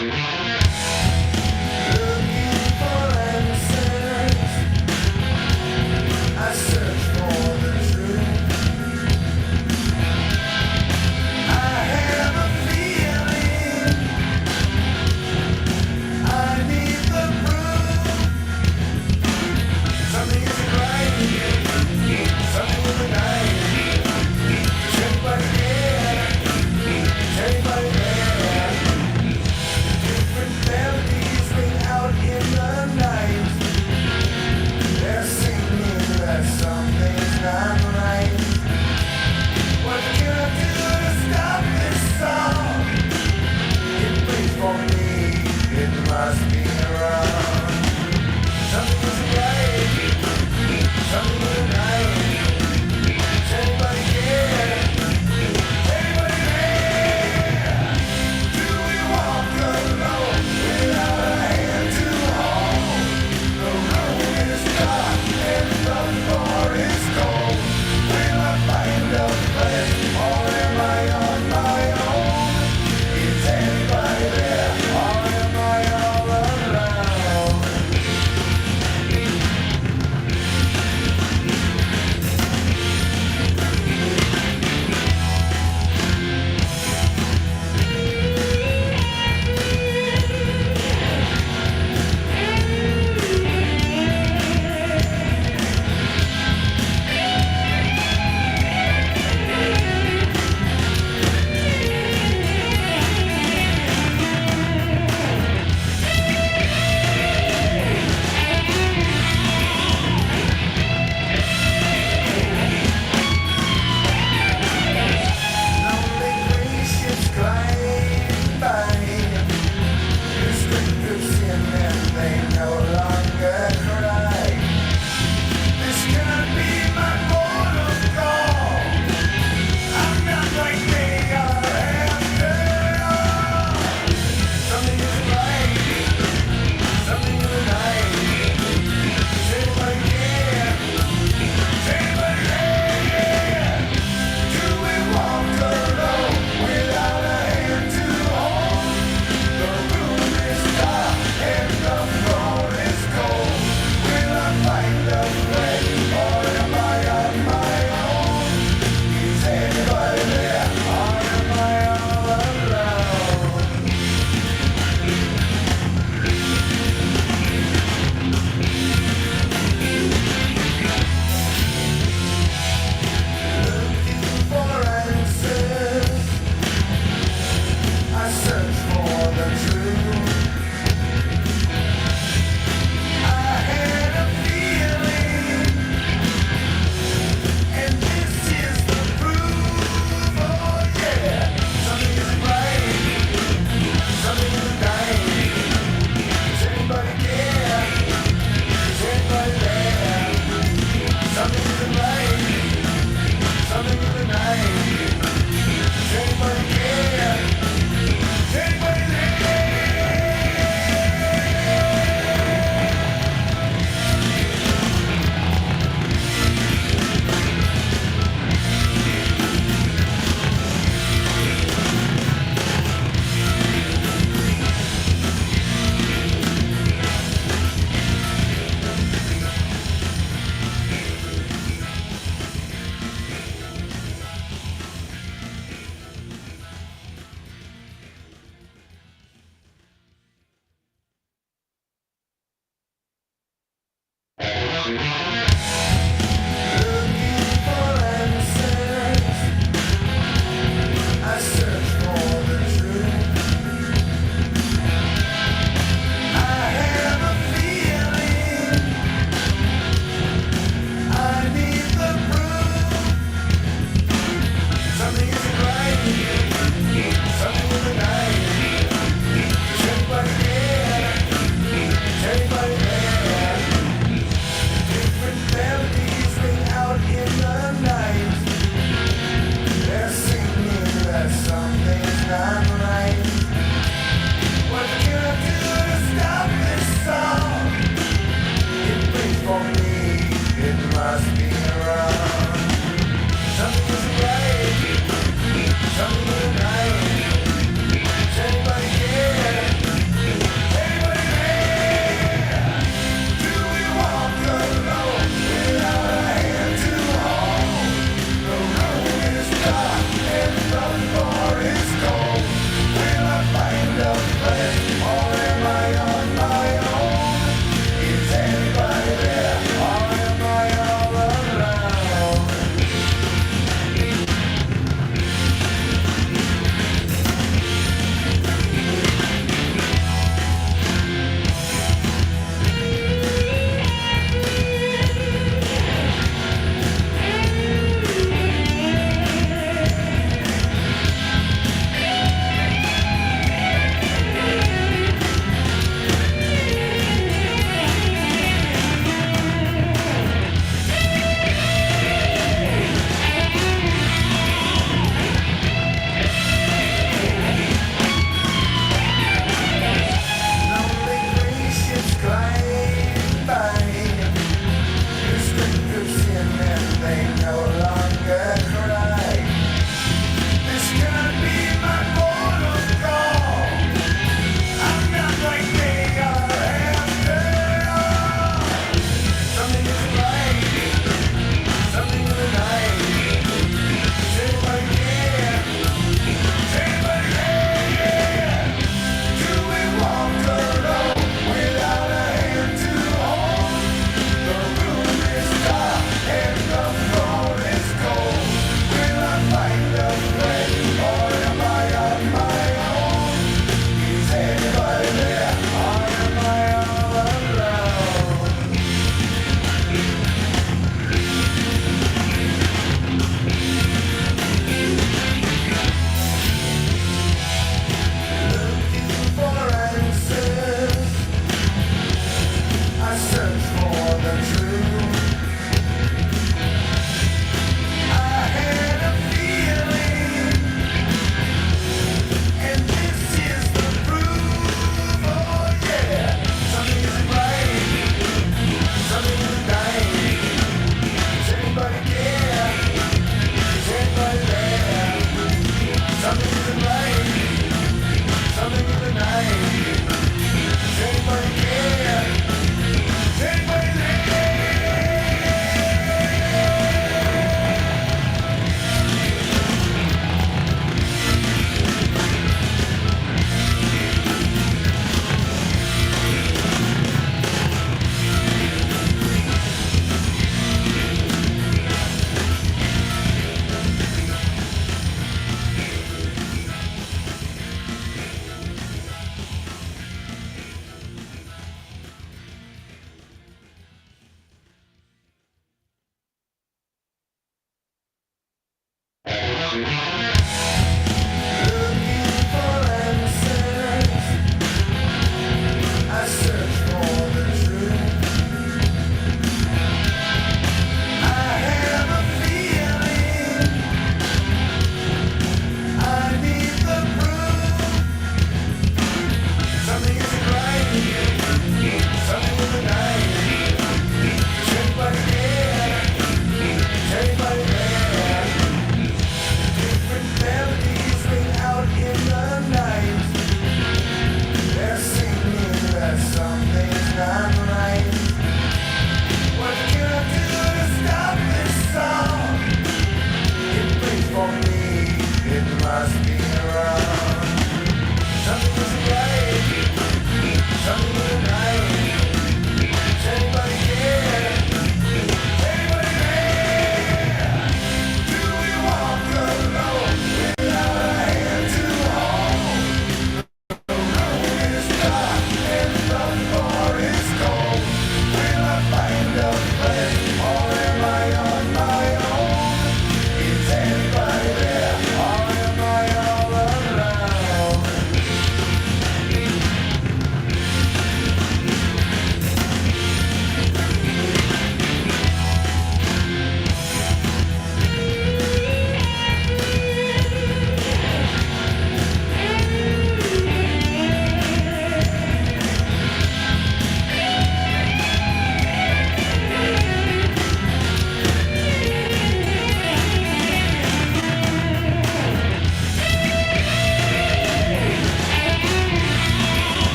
Everybody there, different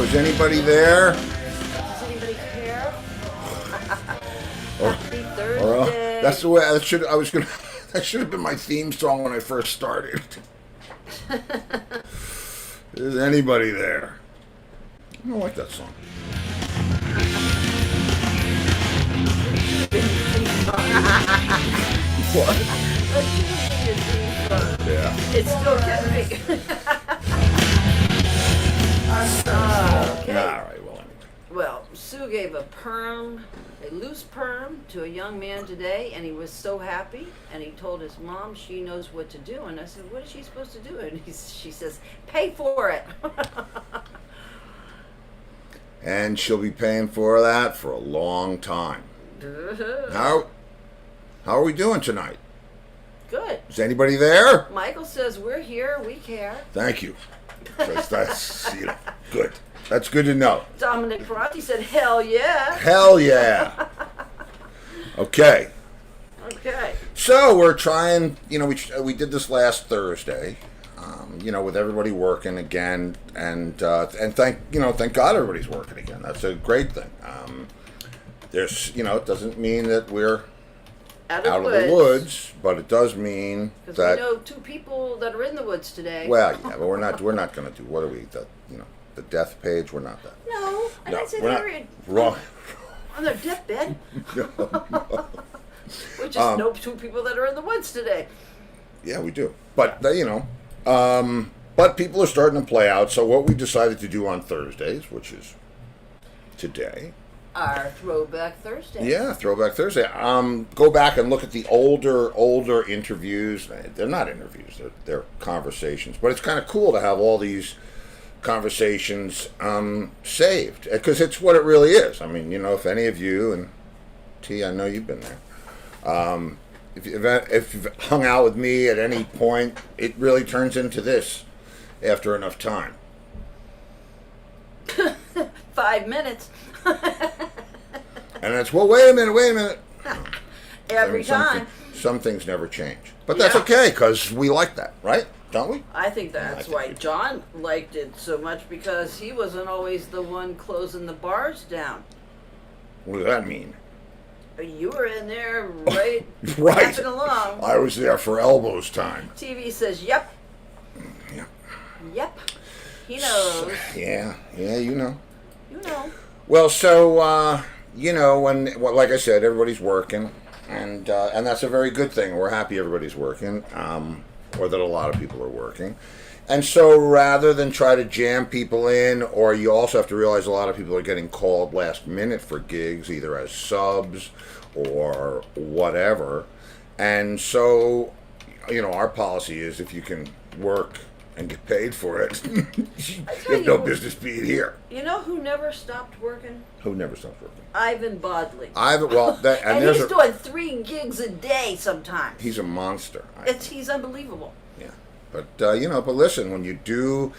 Is anybody there? Does anybody care? Or, Happy Thursday. that's the way I should. I was gonna. That should have been my theme song when I first started. Is anybody there? I don't like that song. What? Yeah. It's still can be. Okay. All right. Well, anyway. Well, Sue gave a loose perm to a young man today, and he was so happy. And he told his mom she knows what to do. And I said, "What is she supposed to do?" And she says, "Pay for it." And she'll be paying for that for a long time. How are we doing tonight? Good. Is anybody there? Michael says we're here. We care. Thank you. That's good. That's good to know. Dominic Ferranti said, "Hell yeah." Hell yeah. Okay. Okay. So we're trying. We did this last Thursday. With everybody working again, and thank God everybody's working again. That's a great thing. It doesn't mean that we're out of the woods, but it does mean that we know two people that are in the woods today. Well, yeah, but we're not going to do. What are we? The death page. We're not that. No, I didn't say we're they not, were wrong. on their deathbed. No. We just know two people that are in the woods today. Yeah, we do. But but people are starting to play out. So what we decided to do on Thursdays, which is today. Our Throwback Thursday. Yeah, Throwback Thursday. Go back and look at the older interviews. They're not interviews; they're conversations. But it's kind of cool to have all these conversations saved, because it's what it really is. I mean, if any of you, and T, I know you've been there. If you've hung out with me at any point, it really turns into this after enough time. 5 minutes. And it's, well, wait a minute. Every time. Some things never change. But that's okay, because we like that, right? don't we? I think that's think why we do. John liked it so much, because he wasn't always the one closing the bars down. What does that mean? You were in there, right? Right. Laughing along. I was there for elbows time. TV says, "Yep, Yeah. yep." He knows. Yeah, you know. You know. Well, so like I said, everybody's working, and that's a very good thing. We're happy everybody's working, or that a lot of people are working. And so rather than try to jam people in, or you also have to realize a lot of people are getting called last minute for gigs, either as subs or whatever. And so, our policy is if you can work and get paid for it, you have no business being here. You know who never stopped working? Who never stops working? Ivan Bodley. And he's doing 3 gigs a day sometimes. He's a monster. He's unbelievable. Yeah. But listen, when you do,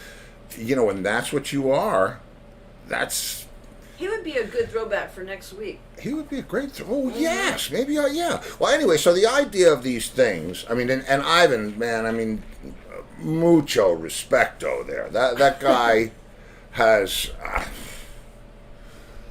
when that's what you are, He would be a good throwback for next week. he would be a great, yes, maybe, yeah. Well, anyway, so the idea of these things, I mean, and Ivan, man, I mean, mucho respecto there. That guy has,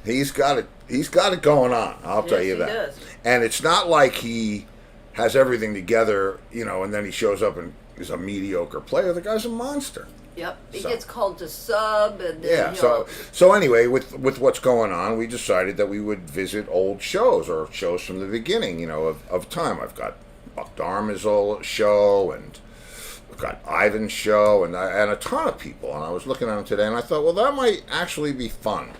he's got it going on, I'll tell you that. He does. And it's not like he has everything together, and then he shows up and is a mediocre player. The guy's a monster. Yep. He gets called to sub, and then Yeah. So anyway, with what's going on, we decided that we would visit old shows or shows from the beginning, of time. I've got Buck Darmazel show, and I've got Ivan's show, and a ton of people. And I was looking at them today, and I thought, well, that might actually be fun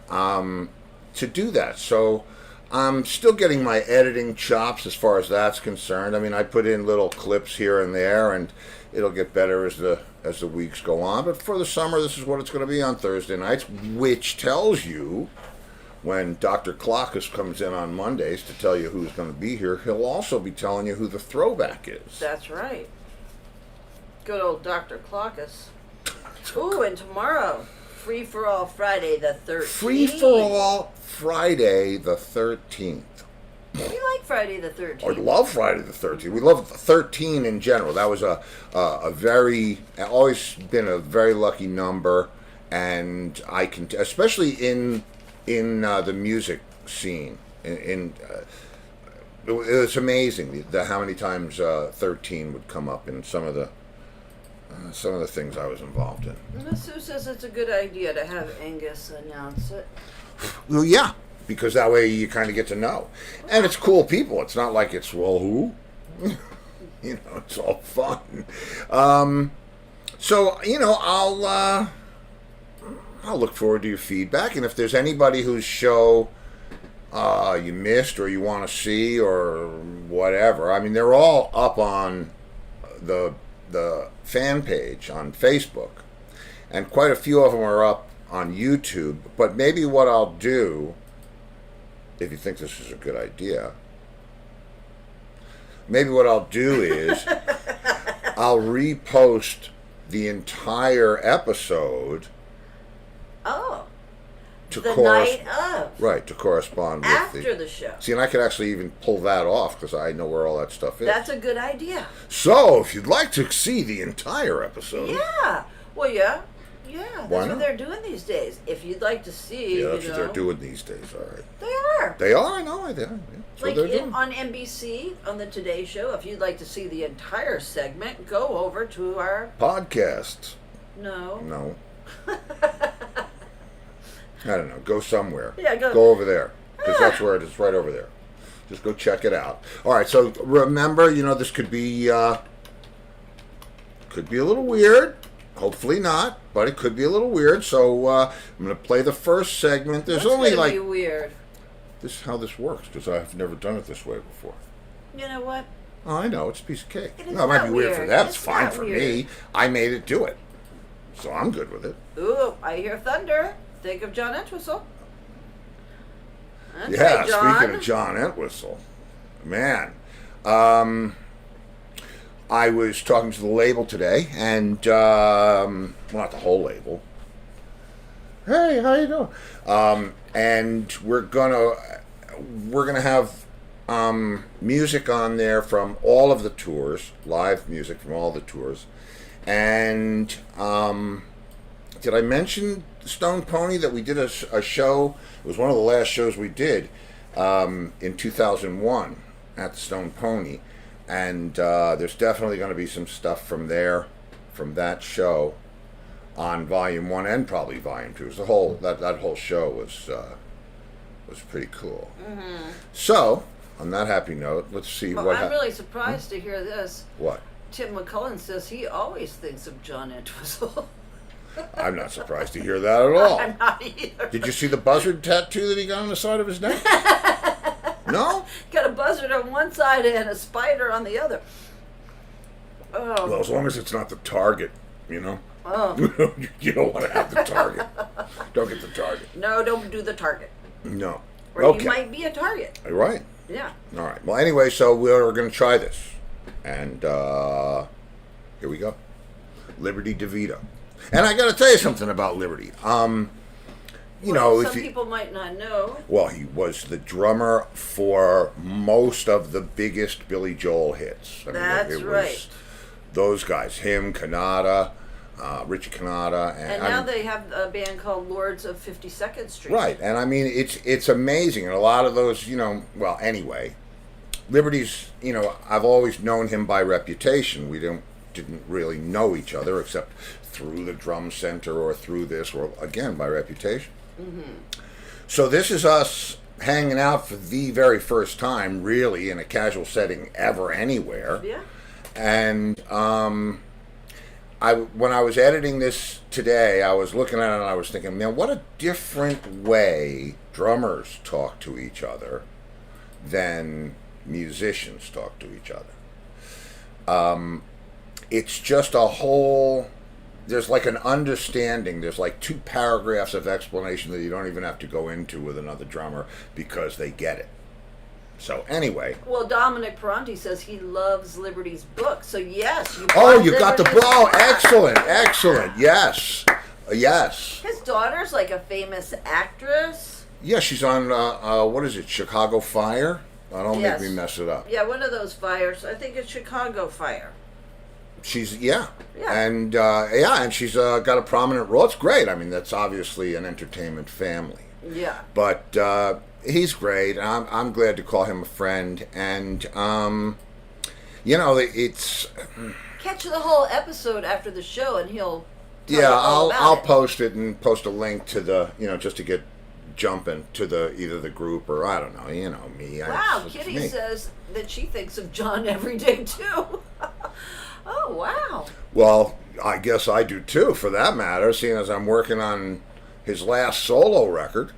to do that. So I'm still getting my editing chops as far as that's concerned. I mean, I put in little clips here and there, and it'll get better as the weeks go on. But for the summer, this is what it's going to be on Thursday nights, which tells you when Dr. Clockus comes in on Mondays to tell you who's going to be here, he'll also be telling you who the throwback is. That's right. Good old Dr. Clockus. Ooh, and tomorrow, Free for All Friday the 13th. Free for All Friday the 13th. We like Friday the 13th. I love Friday the 13th. We love 13 in general. That was a always been a very lucky number, and I can, especially in the music scene, it's amazing how many times 13 would come up in some of the things I was involved in. Miss Sue says it's a good idea to have Angus announce it. Well, yeah, because that way you kind of get to know. And it's cool people. It's not like it's, well, who? It's all fun. So, I'll look forward to your feedback. And if there's anybody whose show you missed or you want to see or whatever, I mean, they're all up on the fan page on Facebook. And quite a few of them are up on YouTube. But maybe what I'll do, if you think this is a good idea, maybe what I'll do is I'll repost the entire episode. Oh. To the night of. Right, to correspond after with the show. See, and I could actually even pull that off because I know where all that stuff is. That's a good idea. So, if you'd like to see the entire episode. Yeah. Well, yeah. Yeah, that's Why not? what they're doing these days. If you'd like to see, Yeah, that's what they're doing these days, all right. They are. They are, I know. They are. Yeah. That's Like what they're doing. on NBC, on the Today Show, if you'd like to see the entire segment, go over to our... Podcast. No. No. I don't know. Go somewhere. Yeah, go over there. Because that's where it is, right over there. Just go check it out. All right, so remember, this could be a little weird. Hopefully not, but it could be a little weird. So I'm going to play the first segment. There's That's only gonna like... be weird. This is how this works, because I've never done it this way before. You know what? Oh, I know. It's a piece of cake. It is No, it might not be weird for weird. them. It's It's fine not for weird. me. I made it do it. So I'm good with it. Ooh, I hear thunder. Think of John Entwistle. That's Yeah, right, John. speaking of John Entwistle, man, I was talking to the label today, and well, not the whole label. Hey, how you doing? And we're gonna have music on there from all of the tours, live music from all the tours, And did I mention Stone Pony that we did a show? It was one of the last shows we did in 2001 at the Stone Pony. And there's definitely going to be some stuff from there, from that show, on Volume 1 and probably Volume 2. The whole that whole show was pretty cool. Mm-hmm. So, on that happy note, let's see well, what I'm really surprised to hear this. What? Tim McCullen says he always thinks of John Entwistle. I'm not surprised to hear that at all. I'm not either. Did you see the buzzard tattoo that he got on the side of his neck? No? Got a buzzard on one side and a spider on the other. Oh. Well, as long as it's not the target, you know? Oh. You don't want to have the target. Don't get the target. No, don't do the target. No. Or okay. you might be a target. Right. Yeah. All right. Well, anyway, so we're going to try this. And here we go. Liberty Devito. And I got to tell you something about Liberty. You know, some people might not know. Well, he was the drummer for most of the biggest Billy Joel hits. That's right. Those guys, him, Kanata, Richie Kanata, and now they have a band called Lords of 52nd Street. Right, and I mean it's amazing, and a lot of those, you know. Well, anyway, Liberty's, you know, I've always known him by reputation. We didn't really know each other except through the drum center or through this, or again by reputation. Mm-hmm. So this is us hanging out for the very first time, really, in a casual setting ever anywhere. Yeah. And when I was editing this today, I was looking at it and I was thinking, man, what a different way drummers talk to each other than musicians talk to each other. It's just a whole... There's like an understanding. There's like 2 paragraphs of explanation that you don't even have to go into with another drummer because they get it. So anyway. Well, Dominic Peranti says he loves Liberty's book. So yes, you. Oh, you got the book. Oh, excellent. Yes. Yes. His daughter's like a famous actress. Yeah, she's on what is it? Chicago Fire? Don't make me mess it up. Yeah, one of those fires. I think it's Chicago Fire. She's and she's got a prominent role. It's great. I mean, that's obviously an entertainment family. Yeah. But he's great. I'm glad to call him a friend, and you know, it's catch the whole episode after the show, and he'll I'll post it and post a link to the, you know, just to get jumping to the either the group or I don't know, you know me. Wow, Kitty says that she thinks of John every day too. Oh, wow. Well, I guess I do too, for that matter, seeing as I'm working on his last solo record.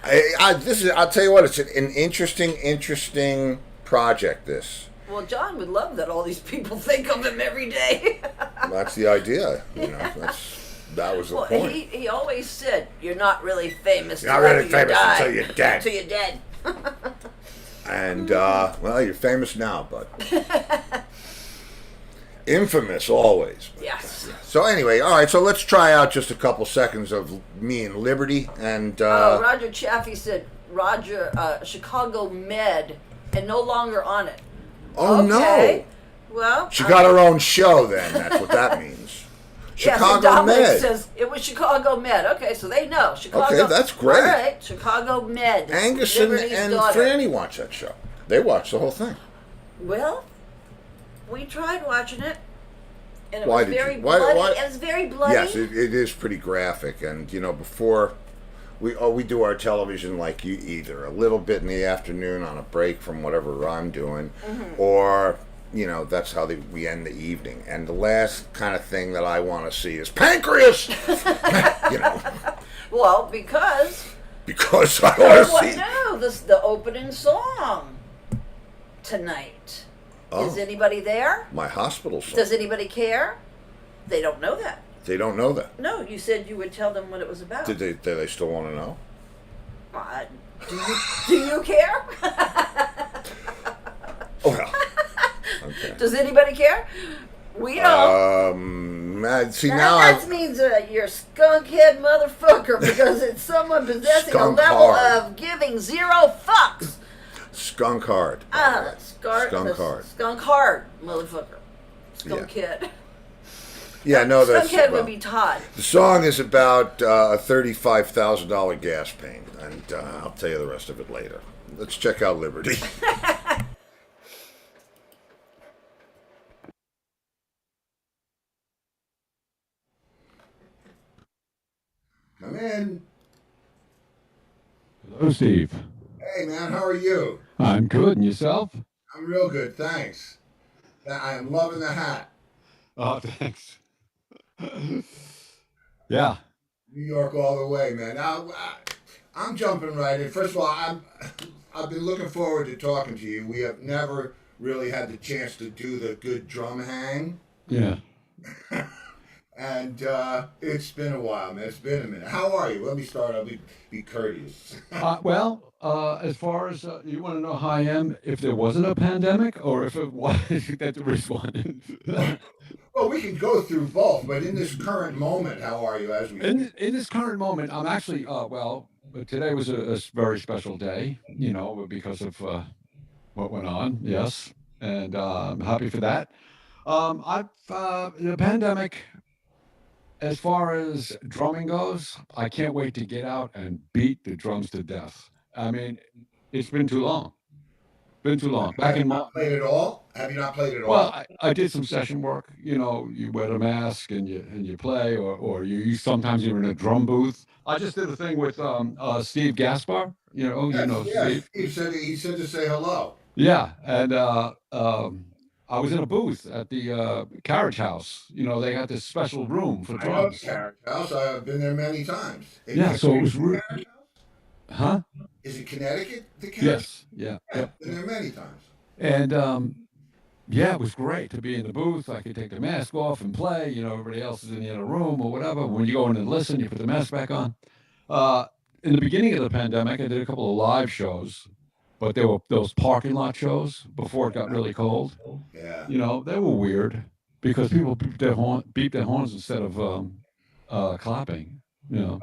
I'll tell you what, it's an interesting project, this. Well, John would love that all these people think of him every day. That's the idea, you know. That was the point. He always said, you're not really famous until you're dead. Until you're dead. And, well, you're famous now, but infamous always. Yes. So anyway, all right, so let's try out just a couple seconds of me and Liberty. And Roger Chaffee said, Chicago Med, and no longer on it. Oh, okay. No. Well, she got her own show then. That's what that means. Chicago Dominic Med says it was Chicago Med. Okay, so they know. Chicago. Okay, that's great. All right, Chicago Med. Angus and Franny watch that show. They watch the whole thing. Well, we tried watching it, and it Why was did very you? bloody. Why? It was very bloody. Yes, it is pretty graphic, and you know, before we do our television like you, either a little bit in the afternoon on a break from whatever I'm doing, or you know, that's how we end the evening. And the last kind of thing that I want to see is pancreas. You know. Well, because I want to see. No, this the opening song tonight. Oh. Is anybody there? My hospital song. Does anybody care? They don't know that. They don't know that. No, you said you would tell them what it was about. Do they still want to know? Do you care? Well, okay. Does anybody care? We don't. See, that means you're a skunkhead motherfucker because it's someone possessing a level of giving 0 fucks. Skunk hard. Skunk hard, motherfucker. Skunk Kid. Yeah, no, Skunk that's Kid would be Todd. the song is about a $35,000 gas paint, and I'll tell you the rest of it later. Let's check out Liberty. Come in. Hello, Steve. Hey, man, how are you? I'm good, and yourself? I'm real good, thanks. I am loving the hat. Oh, thanks. Yeah. New York all the way, man. Now, I'm jumping right in. First of all, I've been looking forward to talking to you. We have never really had the chance to do the good drum hang. Yeah. And it's been a while, man. It's been a minute. How are you? Let me start. I'll be courteous. As far as you want to know how I am, if there wasn't a pandemic or if it was, that there was one. Well, we can go through both, but in this current moment, how are you as we... In this current moment, I'm actually, today was a very special day, because of what went on, yes. And I'm happy for that. The pandemic, as far as drumming goes, I can't wait to get out and beat the drums to death. I mean, it's been too long. Back Have you in not played at all? Have you not played at all? well, I did some session work. You wear a mask and you play, or you sometimes you're in a drum booth. I just did a thing with Steve Gaspar. Yes. Steve. He said to say hello. Yeah, and I was in a booth at the Carriage House. They had this special room for I know the drums. Carriage House. I've been there many times. Yeah, so it was Carriage House? huh? Is it Connecticut? The Carriage? Yes, yeah, Yeah, yep. been there many times. And yeah, it was great to be in the booth. I could take the mask off and play. Everybody else is in the other room or whatever. When you go in and listen, you put the mask back on. Uh, in the beginning of the pandemic, I did a couple of live shows, but they were those parking lot shows before it got really cold. Yeah. They were weird because people beep their horns instead of clapping. Oh,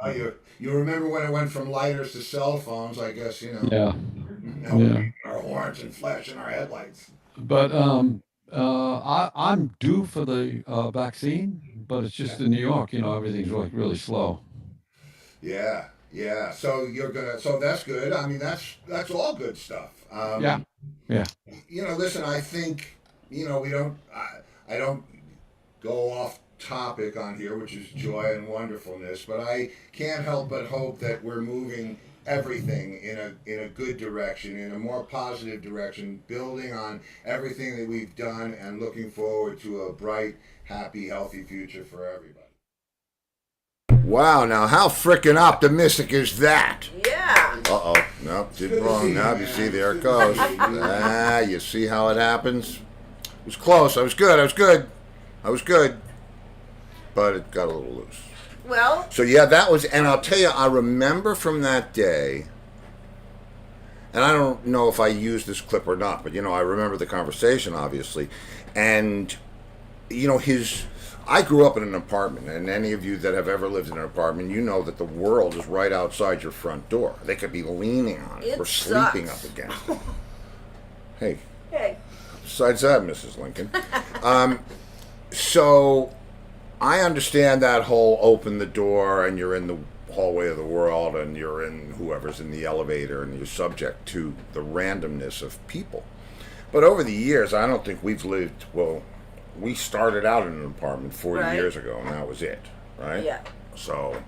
you remember when it went from lighters to cell phones? I guess Yeah, now we're yeah. beating our horns and flashing our headlights. But I'm due for the vaccine, but it's just in New York. Everything's like really slow. Yeah, yeah. So you're gonna. So that's good. I mean, that's all good stuff. Yeah, yeah. Listen. I think we don't. I don't go off topic on here, which is joy and wonderfulness. But I can't help but hope that we're moving everything in a good direction, in a more positive direction, building on everything that we've done, and looking forward to a bright, happy, healthy future for everybody. Wow, now how frickin' optimistic is that? Yeah. Uh-oh, no, did wrong. Now you see, there it goes. You see how it happens? It was close. I was good. But it got a little loose. Well. So yeah, that was, and I'll tell you, I remember from that day, and I don't know if I used this clip or not, but I remember the conversation, obviously, and I grew up in an apartment, and any of you that have ever lived in an apartment, you know that the world is right outside your front door. They could be leaning on it or sleeping up against it. Hey. Hey. Besides that, Mrs. Lincoln. So I understand that whole open the door and you're in the hallway of the world and you're in whoever's in the elevator and you're subject to the randomness of people. But over the years, I don't think we've lived, well, we started out in an apartment 40 years ago and that was it, right? Yeah. So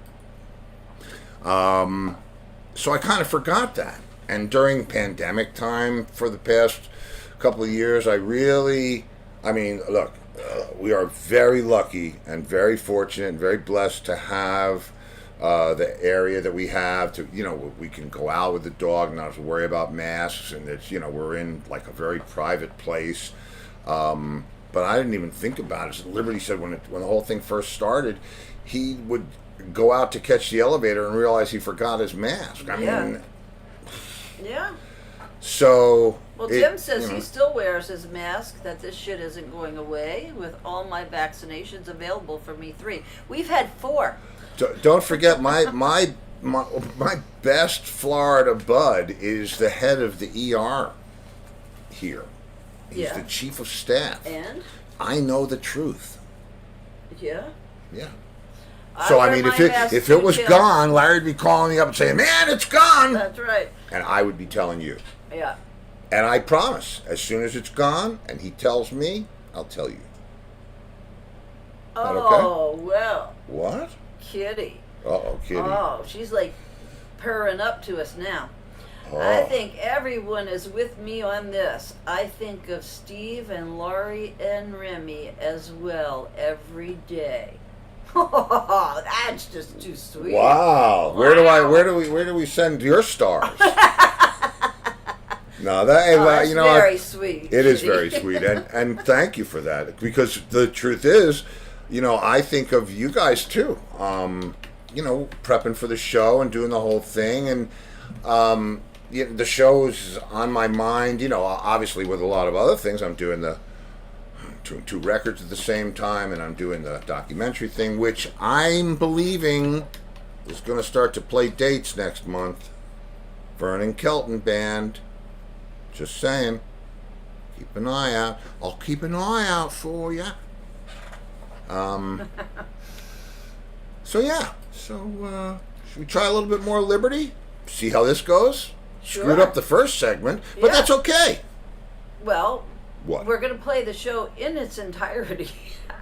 I kind of forgot that. And during pandemic time for the past couple of years, look, we are very lucky and very fortunate and very blessed to have the area that we have to, we can go out with the dog, not have to worry about masks, and it's, we're in like a very private place. But I didn't even think about it. So Liberty said when the whole thing first started, he would go out to catch the elevator and realize he forgot his mask. I mean, yeah. So. Well, Tim says he still wears his mask, that this shit isn't going away with all my vaccinations available for me 3. We've had 4. Don't forget, my best Florida bud is the head of the ER here. He's the chief of staff. And? I know the truth. Yeah. Yeah. I So I wear mean, my mask if too, it was Kim. gone, Larry'd be calling me up and saying, "Man, it's gone," That's right. and I would be telling you. Yeah. And I promise, as soon as it's gone, and he tells me, I'll tell you. That okay? Oh, well, What? Kitty. Uh-oh, kitty. Oh, she's like purring up to us now. I Oh. think everyone is with me on this. I think of Steve and Laurie and Remy as well every day. Oh, that's just too sweet. Wow. Where do we send your stars? No, that Oh, that's you know, very sweet. it is Kitty. very sweet, and thank you for that, because the truth is, you know, I think of you guys too. You know, prepping for the show and doing the whole thing, and the show is on my mind. You know, obviously with a lot of other things, I'm doing two records at the same time, and I'm doing the documentary thing, which I'm believing is going to start to play dates next month. Vernon Kelton Band. Just saying. Keep an eye out. I'll keep an eye out for you. So yeah. So should we try a little bit more Liberty? See how this goes? Sure. Screwed up the first segment, but Yeah. that's okay. Well, What? we're going to play the show in its entirety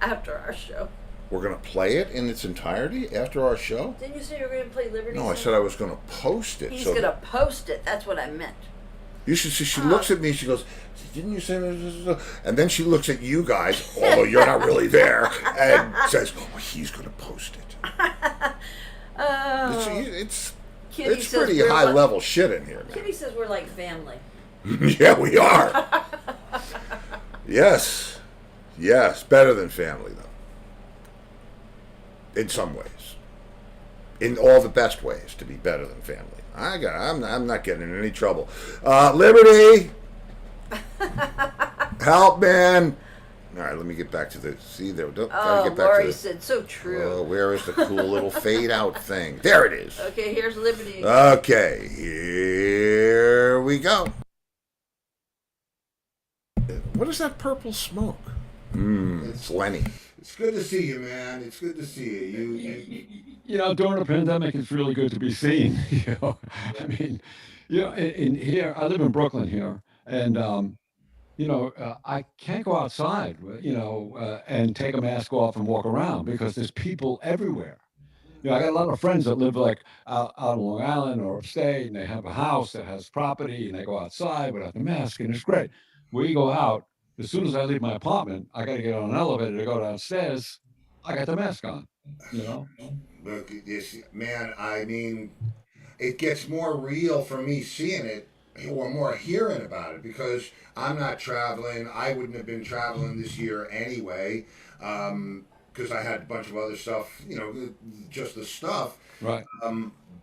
after our show. We're gonna play it in its entirety after our show? Didn't you say you were going to play Liberty? No, I said I was gonna post it. He's so going to post it. That's what I meant. You should see. She looks at me. She goes, "Didn't you say this?" And then she looks at you guys, although you're not really there, and says, "Oh, he's going to post it." It's Kitty says pretty we're high like- level shit in here. Kitty says we're like family. Yeah, we are. Yes, better than family though. In some ways, in all the best ways, to be better than family. I'm not getting in any trouble. Liberty, help, man. All right, let me get back to the. See there. Gotta Oh, get back Laurie to said, so true. the. Where is the cool little fade out thing? There it is. Okay, here's Liberty. Okay, here we go. What is that purple smoke? It's Lenny. It's good to see you, man. It's good to see you. You know, during the pandemic, it's really good to be seen. You know, I mean, you know, in here, I live in Brooklyn here, and you know, I can't go outside, you know, and take a mask off and walk around because there's people everywhere. You know, I got a lot of friends that live like out on Long Island or upstate, and they have a house that has property, and they go outside without the mask, and it's great. We go out. As soon as I leave my apartment, I got to get on an elevator to go downstairs. I got the mask on. You know. Look, this man. I mean, it gets more real for me seeing it or more hearing about it because I'm not traveling. I wouldn't have been traveling this year anyway because I had a bunch of other stuff. You know, just the stuff. Right.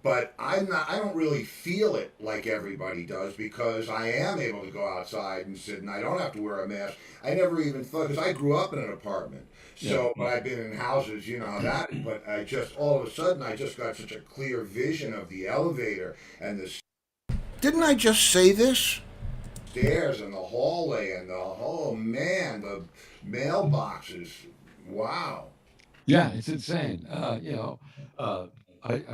But I'm not. I don't really feel it like everybody does because I am able to go outside and sit, and I don't have to wear a mask. I never even thought because I grew up in an apartment, so but I've been in houses, you know how that. But I just all of a sudden I just got such a clear vision of the elevator and the. Didn't I just say this? Stairs and the hallway and the oh man, the mailboxes. Wow. Yeah, it's insane. You know,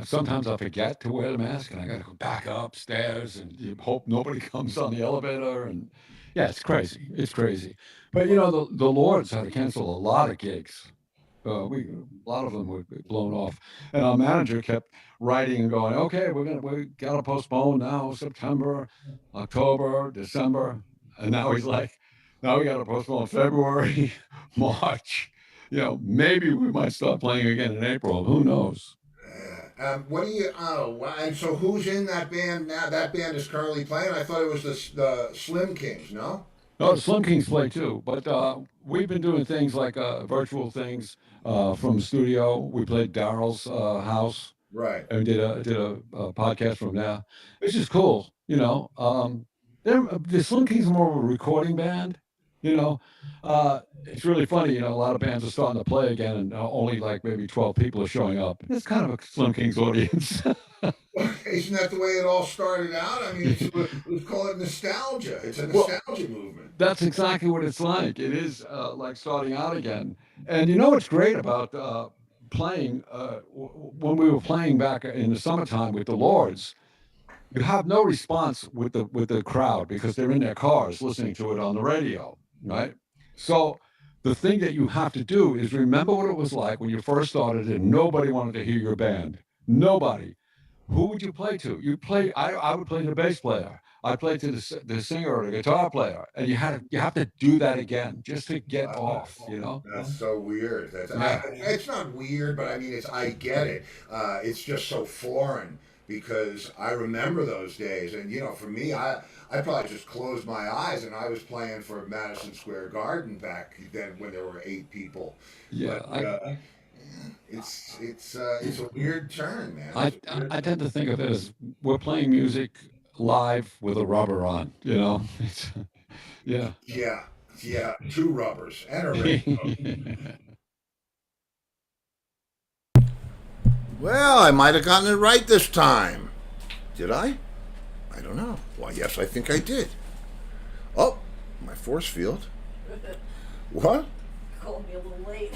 sometimes I forget to wear the mask, and I got to go back upstairs and you hope nobody comes on the elevator. And yeah, it's crazy. It's crazy. But you know, the Lords had to cancel a lot of gigs. A lot of them were blown off, and our manager kept writing and going, "Okay, we got to postpone now, September, October, December," and now he's like, "Now we got to postpone February, March." You know, maybe we might start playing again in April. Who knows? What do you? Oh, and so who's in that band now? That band is currently playing. I thought it was the Slim Kings. No. No, the Slim Kings play too, but we've been doing things like virtual things from the studio. We played Daryl's house Right. and did a podcast from there. It's just cool, you know. The Slim Kings are more of a recording band, You know, it's really funny. A lot of bands are starting to play again, and only like maybe 12 people are showing up. It's kind of a Slim Kings audience. Isn't that the way it all started out? I mean, we call it nostalgia. It's a nostalgia movement. That's exactly what it's like. It is like starting out again. And you know what's great about playing when we were playing back in the summertime with the Lords? You have no response with the crowd because they're in their cars listening to it on the radio, right? So the thing that you have to do is remember what it was like when you first started and nobody wanted to hear your band. Nobody. Who would you play to? I would play to the bass player. I'd play to the singer or the guitar player, and you have to do that again just to get off. That's so weird. Yeah. It's not weird, but I mean, I get it. It's just so foreign because I remember those days, and for me, I probably just closed my eyes and I was playing for Madison Square Garden back then when there were 8 people. Yeah, But, it's a weird turn, man. I tend to think of it as we're playing music live with a rubber on. It's, yeah. Yeah, 2 rubbers and a ring. Well, I might have gotten it right this time. Did I? I don't know. Why, yes, I think I did. Oh, my force field. What? Called me a little late.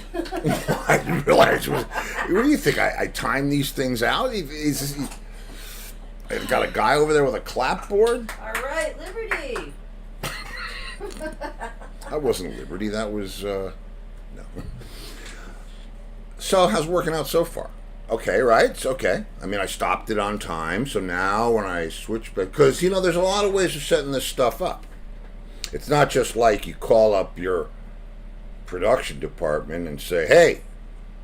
I didn't realize it was. What do you think? I time these things out? I've got a guy over there with a clapboard? All right, Liberty. That wasn't Liberty. That was, no. So, how's it working out so far? Okay, right? It's okay. I mean, I stopped it on time, so now when I switch back, because, there's a lot of ways of setting this stuff up. It's not just like you call up your production department and say, hey,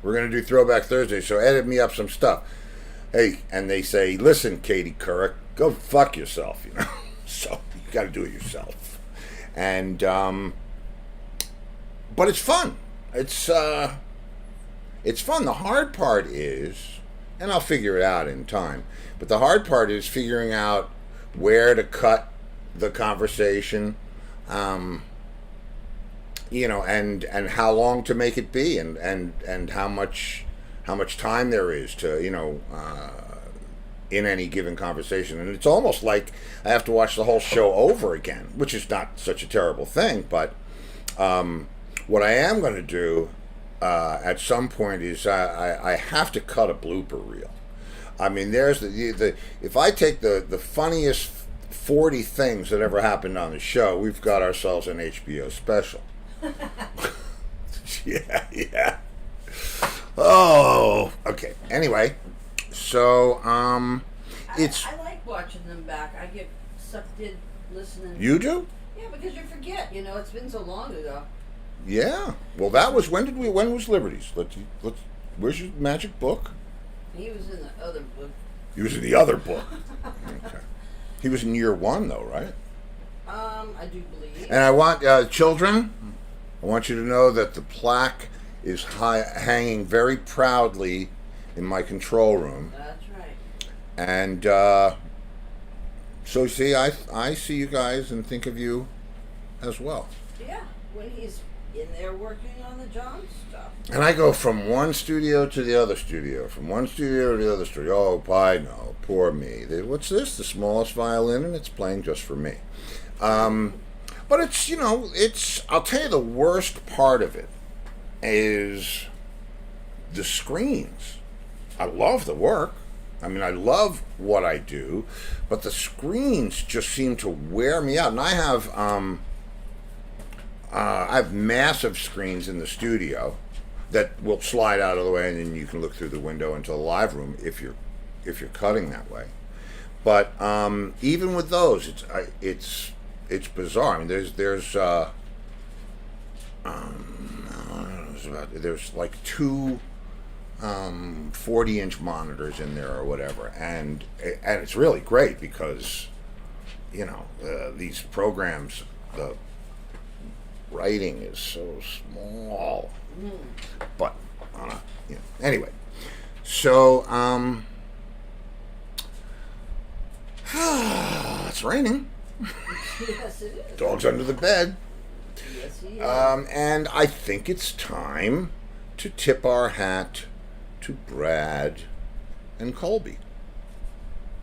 we're going to do Throwback Thursday, so edit me up some stuff. Hey, and they say, listen, Katie Couric, go fuck yourself, So, you got to do it yourself. And, but it's fun. It's fun. The hard part is, and I'll figure it out in time, but the hard part is figuring out where to cut the conversation, and how long to make it be, and how much time there is to, in any given conversation. And it's almost like I have to watch the whole show over again, which is not such a terrible thing, but what I am going to do at some point is I have to cut a blooper reel. I mean, there's the if I take the funniest 40 things that ever happened on the show, we've got ourselves an HBO special. Yeah. Oh, okay. Anyway, so it's. I like watching them back. I get sucked in listening. You do? Yeah, because you forget. It's been so long ago. Yeah. Well, that was when was Liberty's? Let's. Where's your magic book? He was in the other book. He was in the other book. Okay. He was in year 1, though, right? I do believe. And I want children. I want you to know that the plaque is hanging very proudly in my control room. That's right. And so, see, I see you guys and think of you as well. Yeah, when he's in there working on the John stuff. And I go from one studio to the other studio, from one studio to the other studio. Oh, I know, poor me. What's this? The smallest violin, and it's playing just for me. But it's, I'll tell you, the worst part of it is the screens. I love the work. I mean, I love what I do, but the screens just seem to wear me out. And I have massive screens in the studio that will slide out of the way, and then you can look through the window into the live room if you're cutting that way. But even with those, it's bizarre. I mean, there's like 2 40-inch monitors in there or whatever, and it's really great because these programs, the writing is so small. But anyway, so it's raining. Yes, it is. Dog's under the bed. Yes, he is. And I think it's time to tip our hat to Brad and Colby.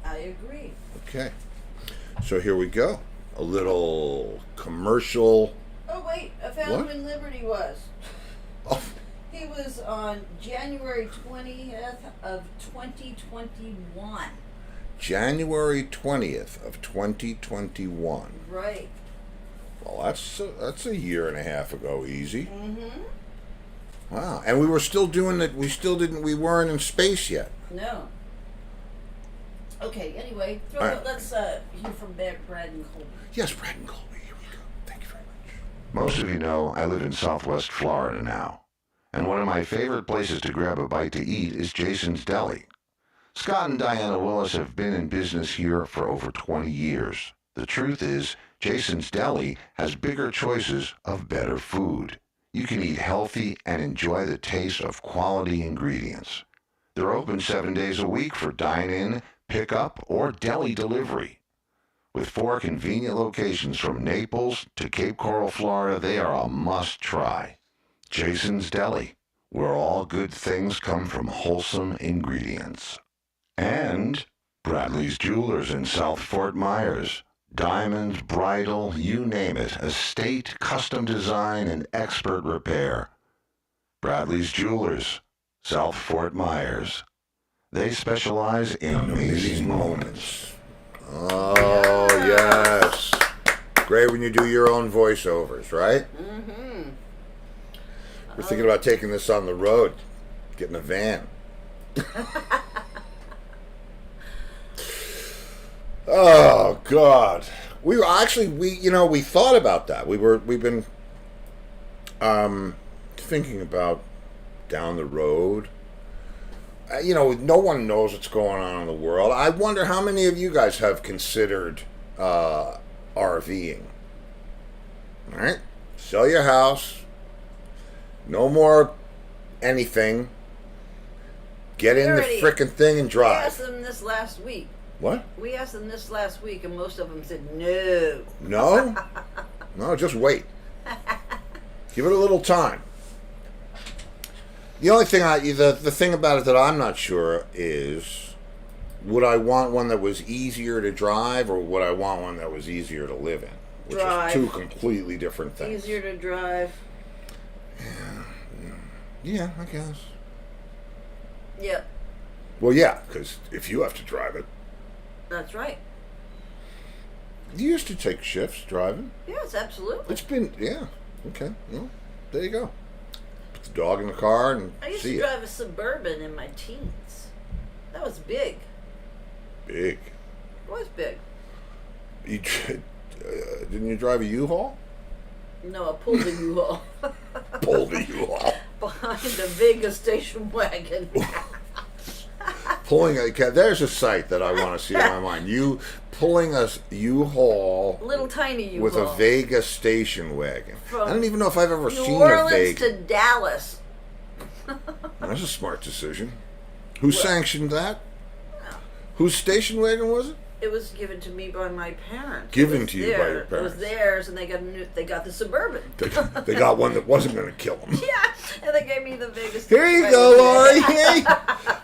I agree. Okay. So here we go. A little commercial. Oh, wait. I found What? when Liberty was. Oh, He was on January 20th of 2021. January 20th of 2021. Right. Well, that's a year and a half ago, easy. Mm-hmm. Wow. And we were still doing it. We weren't in space yet. No. Okay, anyway, All right. let's hear from Brad and Colby. Yes, Brad and Colby. Here we go. Thank you very much. Most of you know I live in Southwest Florida now. And one of my favorite places to grab a bite to eat is Jason's Deli. Scott and Diana Willis have been in business here for over 20 years. The truth is, Jason's Deli has bigger choices of better food. You can eat healthy and enjoy the taste of quality ingredients. They're open 7 days a week for dine-in, pick-up, or deli delivery. With 4 convenient locations from Naples to Cape Coral, Florida, they are a must-try. Jason's Deli, where all good things come from wholesome ingredients. And Bradley's Jewelers in South Fort Myers. Diamonds, bridal, you name it, estate, custom design, and expert repair. Bradley's Jewelers, South Fort Myers. They specialize in amazing moments. Oh, yes. Great when you do your own voiceovers, right? Mm-hmm. We're thinking about taking this on the road, getting a van. Oh God, we thought about that. We've been thinking about down the road. No one knows what's going on in the world. I wonder how many of you guys have considered RVing. All right, sell your house. No more anything. Get in the frickin' thing and We drive. asked them this last week. What? We asked them this last week, and most of them said no. No? No, just wait. Give it a little time. The only thing the thing about it that I'm not sure is, would I want one that was easier to drive, or would I want one that was easier to live in? Which Drive. is two completely different things. Easier to drive. Yeah, I guess. Yep, Well, yeah, because if you have to drive it. that's right. You used to take shifts driving. Yes, absolutely. It's been, yeah. Okay, well, there you go. Put the dog in the car and I used see to it. drive a Suburban in my teens. That was big. Big. It was big. You didn't you drive a U-Haul? No, I pulled the U-Haul Pulled a U-Haul. behind the Vegas station wagon. Pulling there's a sight that I want to see in my mind. You pulling a U-Haul Little tiny U-Haul. with a Vegas station wagon. From I don't even know if I've ever New seen a Orleans Vegas. to Dallas. That's a smart decision. Who sanctioned that? Whose station wagon was it? It was given to me by my parents. Given It was to you by your It parents. was theirs, and they got the Suburban. They got one that wasn't going to kill them. Yeah, and they gave me the Vegas. Here you wagon. go, Laurie. Hey.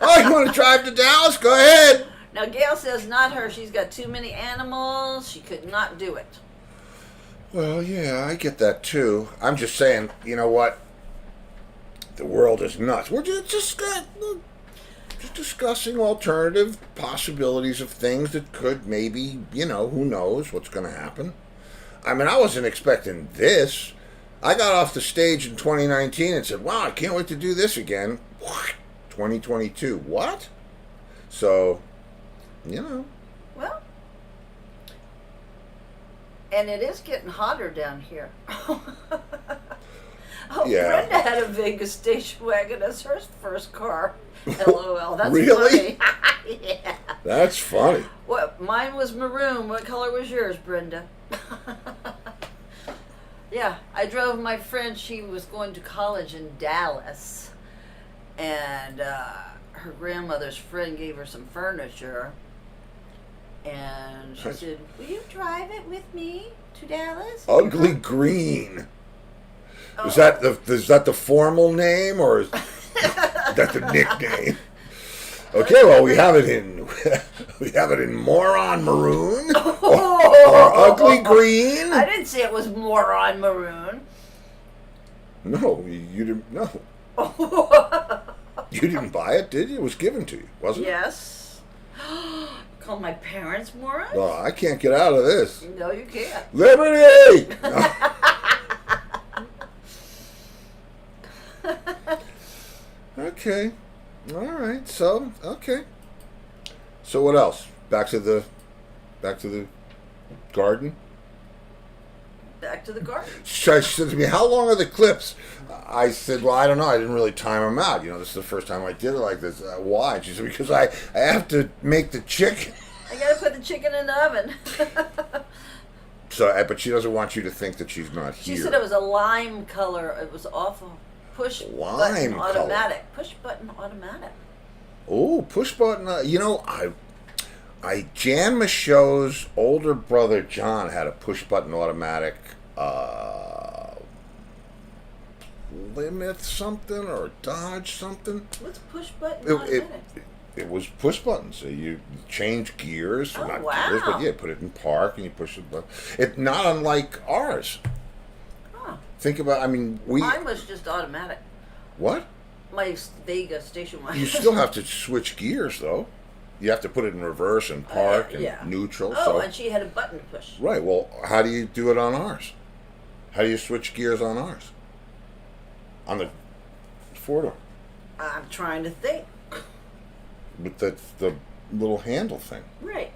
Oh, you want to drive to Dallas? Go ahead. Now, Gail says not her. She's got too many animals. She could not do it. Well, yeah, I get that too. I'm just saying, you know what? The world is nuts. We're just discussing alternative possibilities of things that could maybe, who knows what's going to happen. I mean, I wasn't expecting this. I got off the stage in 2019 and said, wow, I can't wait to do this again. 2022. What? So, Well, and it is getting hotter down here. Yeah. Brenda had a Vegas station wagon as her first car. LOL. That's Really? funny. Yeah. That's funny. What? Mine was maroon. What color was yours, Brenda? Yeah, I drove my friend. She was going to college in Dallas, and her grandmother's friend gave her some furniture, and she said, "Will you drive it with me to Dallas?" Ugly green. Oh. Is that the formal name or is that the nickname? Okay, well we have it in moron maroon or ugly green. I didn't say it was moron maroon. No, you didn't. No, you didn't buy it, did you? It was given to you, wasn't it? Yes. Call my parents morons? No, I can't get out of this. No, you can't. Liberty. No. Okay. All right. So, okay. So what else? Back to the garden. Back to the garden. She said to me, "How long are the clips?" I said, "Well, I don't know. I didn't really time them out. You know, this is the first time I did it like this. Why?" She said, "Because I have to make the chicken." I gotta put the chicken in the oven. So, but she doesn't want you to think that she's not here. She said it was a lime color. It was awful. Push button Lime automatic. color. Push button automatic. Oh, push button. You know, Jan Michaud's older brother John had a push button automatic Plymouth something or Dodge something. What's push button It, automatic? it was push buttons. So you change gears, Oh, not wow. gears, but yeah, put it in park and you push the button. It not unlike ours. Huh. Think about. I mean, Mine was just automatic. what? My Vega station wagon. You still have to switch gears though. You have to put it in reverse and park yeah. and neutral. Oh, so. and she had a button to push. Right. Well, how do you do it on ours? How do you switch gears on ours? On the four-door. I'm trying to think. With the little handle thing. Right.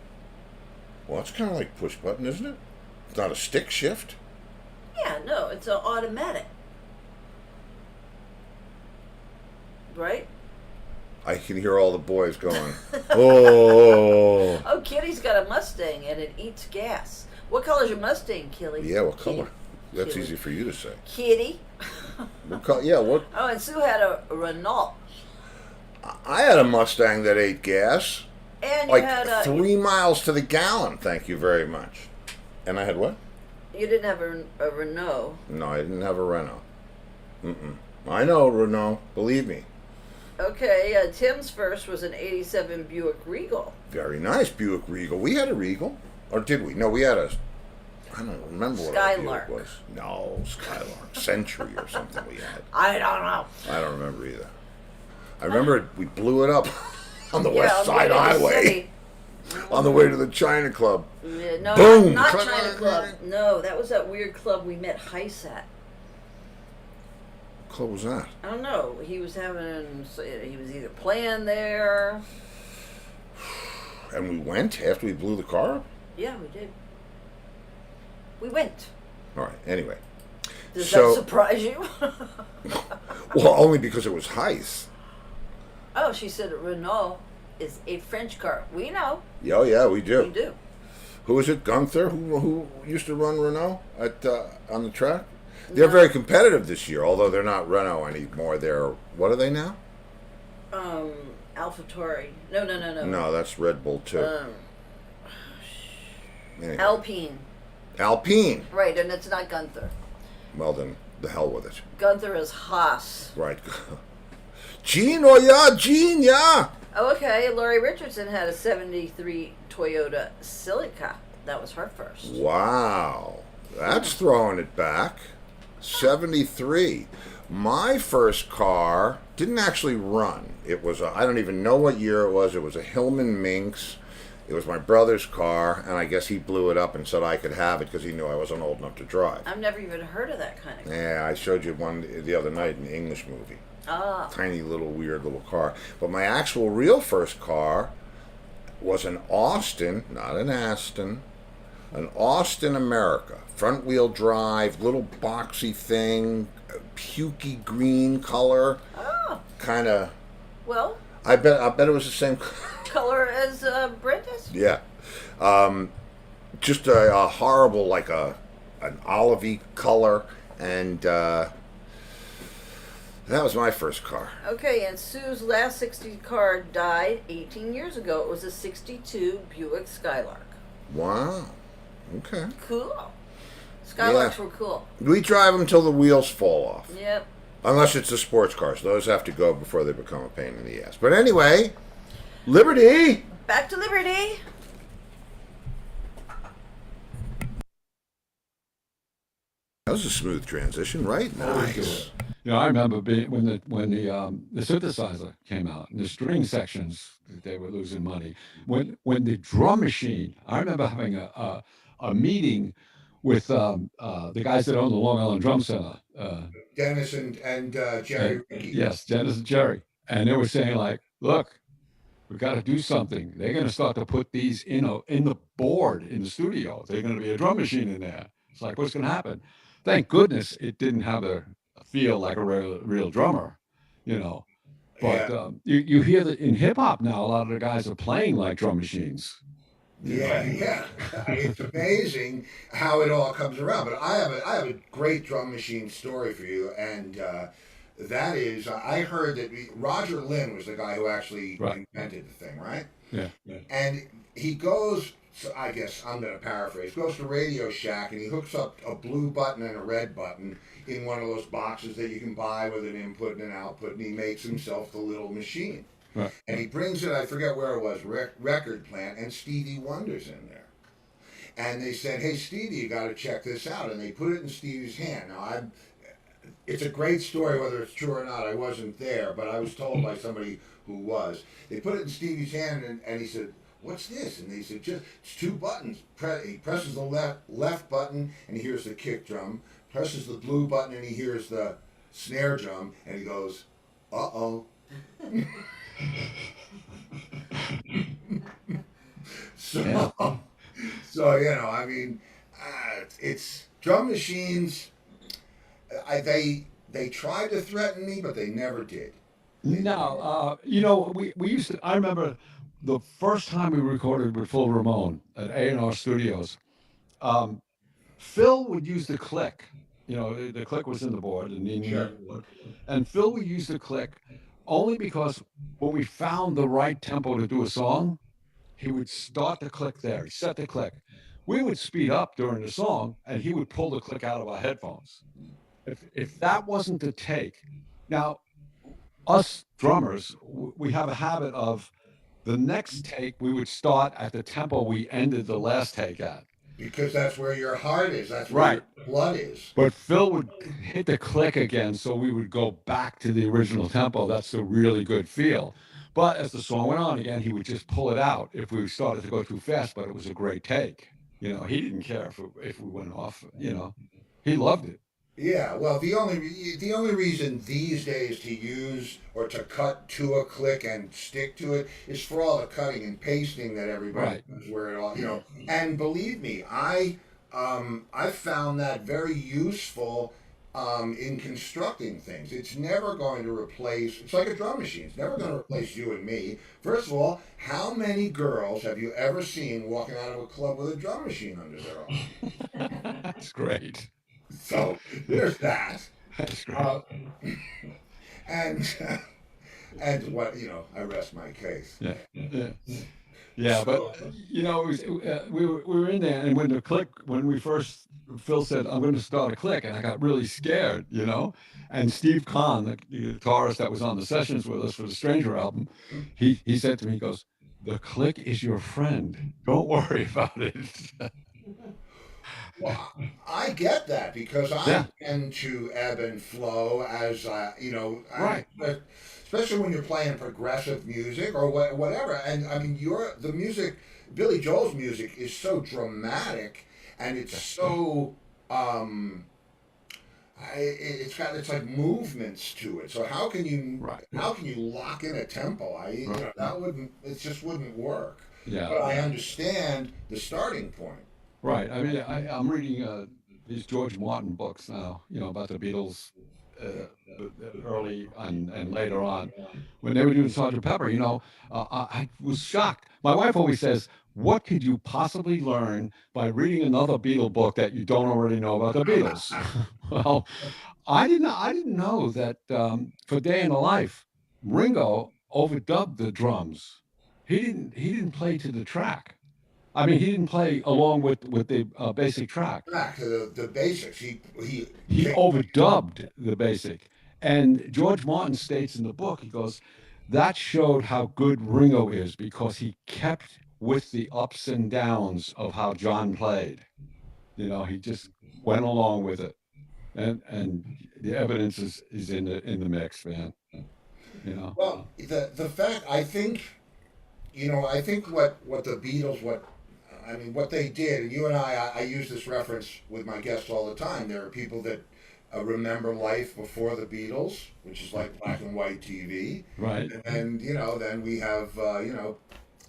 Well, it's kind of like push button, isn't it? It's not a stick shift. Yeah, no, it's an automatic. Right? I can hear all the boys going, oh. Oh, Kitty's got a Mustang and it eats gas. What color's your Mustang, Killy? Yeah, what Kitty. color? That's Kitty. easy for you to say. Kitty. What color? Yeah, what? Oh, and Sue had a Renault. I had a Mustang that ate gas. And you Like had a... 3 miles to the gallon, thank you very much. And I had what? You didn't have a Renault. No, I didn't have a Renault. Mm-mm. I know Renault, believe me. Okay, Tim's first was an 87 Buick Regal. Very nice Buick Regal. We had a Regal. Or did we? No, we had a... I don't remember what our Skylark. Buick was. No, Skylark. Century or something we had. I don't know. I don't remember either. I remember we blew it up on the West on the Side way to the Highway. city. On the way to the China Club. Yeah, no, Boom! not Come China on. Club. No, that was that weird club we met Heist at. What club was that? I don't know. He was either playing there. And we went after we blew the car up? Yeah, we did. We went. All right, anyway. Does So- that surprise you? Well, only because it was Heist. Oh, she said Renault is a French car. We know. Oh, yeah, we do. We do. Who is it? Gunther, who used to run Renault at on the track? They're No. very competitive this year, although they're not Renault anymore. They're, what are they now? AlphaTauri. No. No, that's Red Bull too. Anyway. Alpine. Alpine. Right, and it's not Gunther. Well, then, the hell with it. Gunther is Haas. Right. Gene, oh yeah, Gene, yeah. Oh, okay. Laurie Richardson had a 73 Toyota Celica. That was her first. Wow. That's throwing it back. 73. My first car didn't actually run. It was I don't even know what year it was. It was a Hillman Minx. It was my brother's car, and I guess he blew it up and said I could have it because he knew I wasn't old enough to drive. I've never even heard of that kind of car. Yeah, I showed you one the other night in the English movie. Ah. Tiny little weird little car. But my actual real first car was an Austin, not an Aston, an Austin America. Front wheel drive, little boxy thing, pukey green color. Oh. Kind of. Well, I bet it was the same. color as Brenda's? Yeah. Just a horrible, like an olivey color, and that was my first car. Okay, and Sue's last 60 car died 18 years ago. It was a 62 Buick Skylark. Wow. Okay. Cool. Yeah. Skylarks were cool. We drive them till the wheels fall off. Yep. Unless it's the sports cars. Those have to go before they become a pain in the ass. But anyway, Liberty! Back to Liberty. That was a smooth transition, right? Always do Nice. it. You know, I remember when the synthesizer came out and the string sections they were losing money. When the drum machine, I remember having a meeting with the guys that own the Long Island Drum Center. Dennis and Jerry Ricky. Yes, Dennis and Jerry, and they were saying like, look, we got to do something. They're going to start to put these in the board in the studio. They're going to be a drum machine in there. It's like, what's going to happen? Thank goodness it didn't have a feel like a real drummer, you know. But Yeah. you hear that in hip hop now, a lot of the guys are playing like drum machines. Yeah, yeah. It's amazing how it all comes around. But I have a great drum machine story for you, and that is I heard that Roger Lynn was the guy who actually Right. invented the thing, right? Yeah. Yeah. And he goes. So I guess I'm going to paraphrase. Goes to Radio Shack and he hooks up a blue button and a red button in one of those boxes that you can buy with an input and an output, and he makes himself the little machine. Right. And he brings it, I forget where it was, record plant, and Stevie Wonder's in there. And they said, hey, Stevie, you got to check this out. And they put it in Stevie's hand. Now, it's a great story, whether it's true or not. I wasn't there, but I was told by somebody who was. They put it in Stevie's hand, and he said, what's this? And they said, just it's two buttons. He presses the left button, and he hears the kick drum. Presses the blue button, and he hears the snare drum. And he goes, uh-oh. So, Yeah. so I mean, it's drum machines. They tried to threaten me, but they never did. No, we used to. I remember the first time we recorded with Phil Ramone at A&R Studios. Um, Phil would use the click. You know, the click was in the board, Sure. and Phil would use the click only because when we found the right tempo to do a song, he would start the click there. He set the click. We would speed up during the song, and he would pull the click out of our headphones. If that wasn't the take, now us drummers, we have a habit of the next take we would start at the tempo we ended the last take at. Because that's where your heart is. That's where Right. your blood is. But Phil would hit the click again, so we would go back to the original tempo. That's a really good feel. But as the song went on again, he would just pull it out if we started to go too fast. But it was a great take. You know, he didn't care if we went off. You know, he loved it. Yeah, well, the only reason these days to use or to cut to a click and stick to it is for all the cutting and pasting that everybody Right. does, where it all. And believe me, I found that very useful in constructing things. It's never going to replace. It's like a drum machine. It's never going to replace you and me. First of all, how many girls have you ever seen walking out of a club with a drum machine under their arm? That's great. So there's that. That's great. Uh, and and what I rest my case. Yeah. Yeah. Yeah, but it was, we were in there, and when we first, Phil said, "I'm going to start a click," and I got really scared, And Steve Kahn, the guitarist that was on the sessions with us for the Stranger album, he said to me, he goes, "The click is your friend. Don't worry about it." Well, I get that because I Yeah. tend to ebb and flow as Right. especially when you're playing progressive music or whatever. And I mean, the music, Billy Joel's music is so dramatic and it's so it's like movements to it. So Right. how can you lock in a tempo? Right. It just wouldn't work. Yeah. But I understand the starting point. Right. I mean, I'm reading these George Martin books now, about the Beatles, early and later on. When they were doing Sergeant Pepper, I was shocked. My wife always says, "What could you possibly learn by reading another Beatle book that you don't already know about the Beatles?" Well, I didn't know that for Day in the Life, Ringo overdubbed the drums. He didn't play to the track. I mean, he didn't play along with the basic track. Back to the basics. He He overdubbed the basic. And George Martin states in the book, he goes, that showed how good Ringo is because he kept with the ups and downs of how John played. You know, he just went along with it. And the evidence is in the mix, man. You know. well, the fact I think I think what the Beatles what they did, and you and I use this reference with my guests all the time. There are people that remember life before the Beatles, which is like black and white TV, Right. and then we have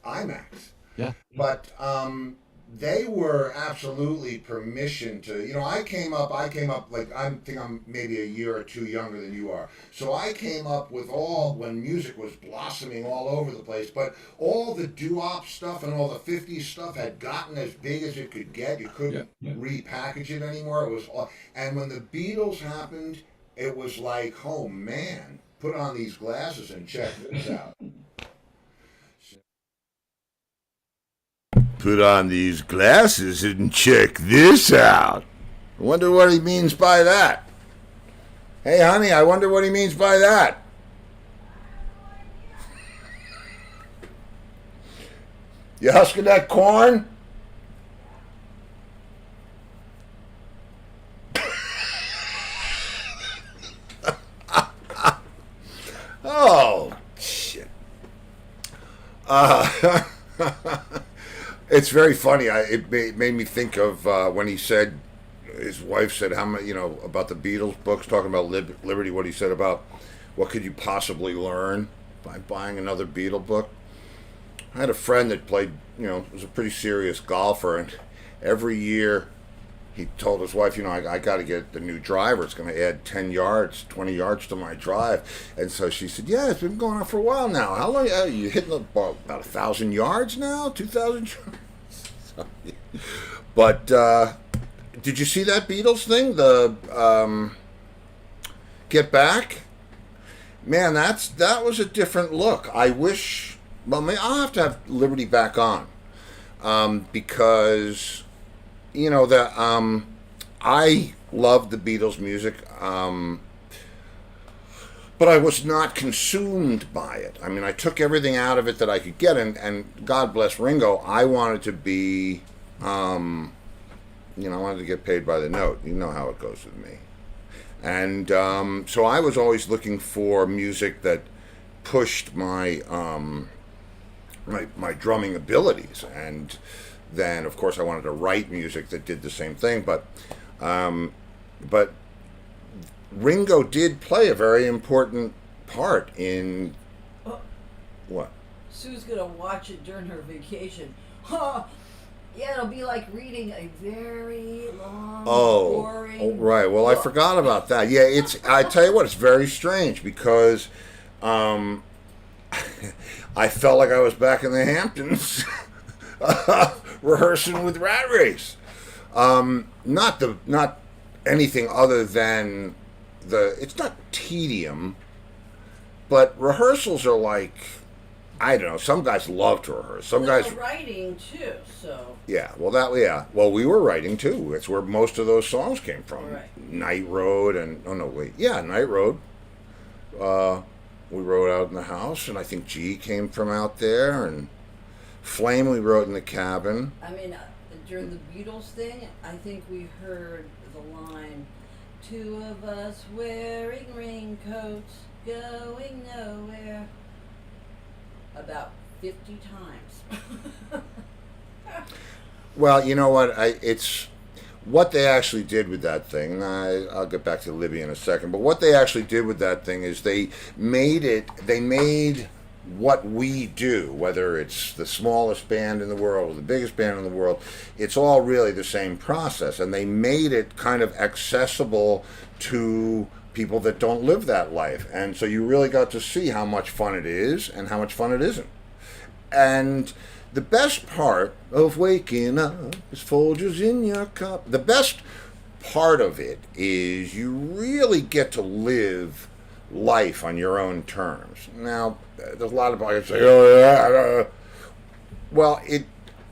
IMAX. Yeah. But they were absolutely permission to. I came up like I'm maybe a year or two younger than you are. So I came up with all when music was blossoming all over the place, but all the doo-wop stuff and all the '50s stuff had gotten as big as it could get. You couldn't repackage it anymore. It was all, and when the Beatles happened, it was like, oh man, put on these glasses and check this out. Put on these glasses and check this out. I wonder what he means by that. Hey, honey, I wonder what he means by that. You husking that corn? Oh, shit. It's very funny. It made me think of when he said, his wife said, how many, about the Beatles books, talking about Liberty, what he said about what could you possibly learn by buying another Beatle book. I had a friend that played, was a pretty serious golfer, and every year he told his wife, I got to get the new driver. It's going to add 10 yards, 20 yards to my drive. And so she said, yeah, it's been going on for a while now. How long are you hitting about 1,000 yards now? 2,000 yards? But did you see that Beatles thing? The Get Back? Man, that was a different look. I wish, well, I'll have to have Liberty back on because that I loved the Beatles music, but I was not consumed by it. I mean, I took everything out of it that I could get, and God bless Ringo, I wanted to be, I wanted to get paid by the note. You know how it goes with me. And so I was always looking for music that pushed my my drumming abilities, and then of course I wanted to write music that did the same thing. But Ringo did play a very important part in what? Sue's gonna watch it during her vacation. Huh? Yeah, it'll be like reading a very long, boring. Oh, right. Well, I forgot about that. Yeah, I tell you what, it's very strange because I felt like I was back in the Hamptons rehearsing with Rat Race. Not anything other than it's not tedium, but rehearsals are like, I don't know. Some guys love to rehearse. Some guys writing too. So yeah. Well, we were writing too. It's where most of those songs came from. Right. Night Road and Night Road. We wrote out in the house, and I think G came from out there, and Flame we wrote in the cabin. I mean, during the Beatles thing, I think we heard the line, "Two of us wearing raincoats, going nowhere," about 50 times. Well, you know what? It's what they actually did with that thing. And I'll get back to Libby in a second. But what they actually did with that thing is they made what we do, whether it's the smallest band in the world or the biggest band in the world, it's all really the same process. And they made it kind of accessible to people that don't live that life. And so you really got to see how much fun it is and how much fun it isn't. And the best part of waking up is Folgers in your cup. The best part of it is you really get to live life on your own terms. Now, there's a lot of people that say, oh, yeah. Well,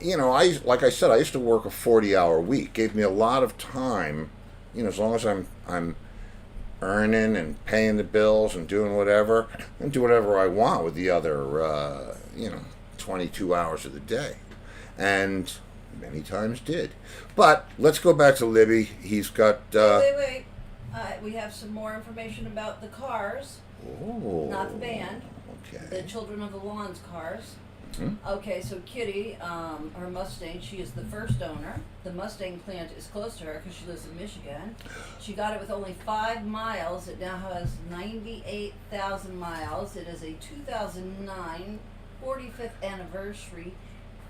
like I said, I used to work a 40-hour week. Gave me a lot of time. As long as I'm earning and paying the bills and doing whatever, and do whatever I want with the other, 22 hours of the day, and many times did. But let's go back to Libby. He's got. Wait. We have some more information about the cars, Oh. not the band. Okay. The Children of the Lawn's cars. Hmm? Okay, so Kitty, her Mustang, she is the first owner. The Mustang plant is close to her because she lives in Michigan. She got it with only 5 miles. It now has 98,000 miles. It is a 2009 45th anniversary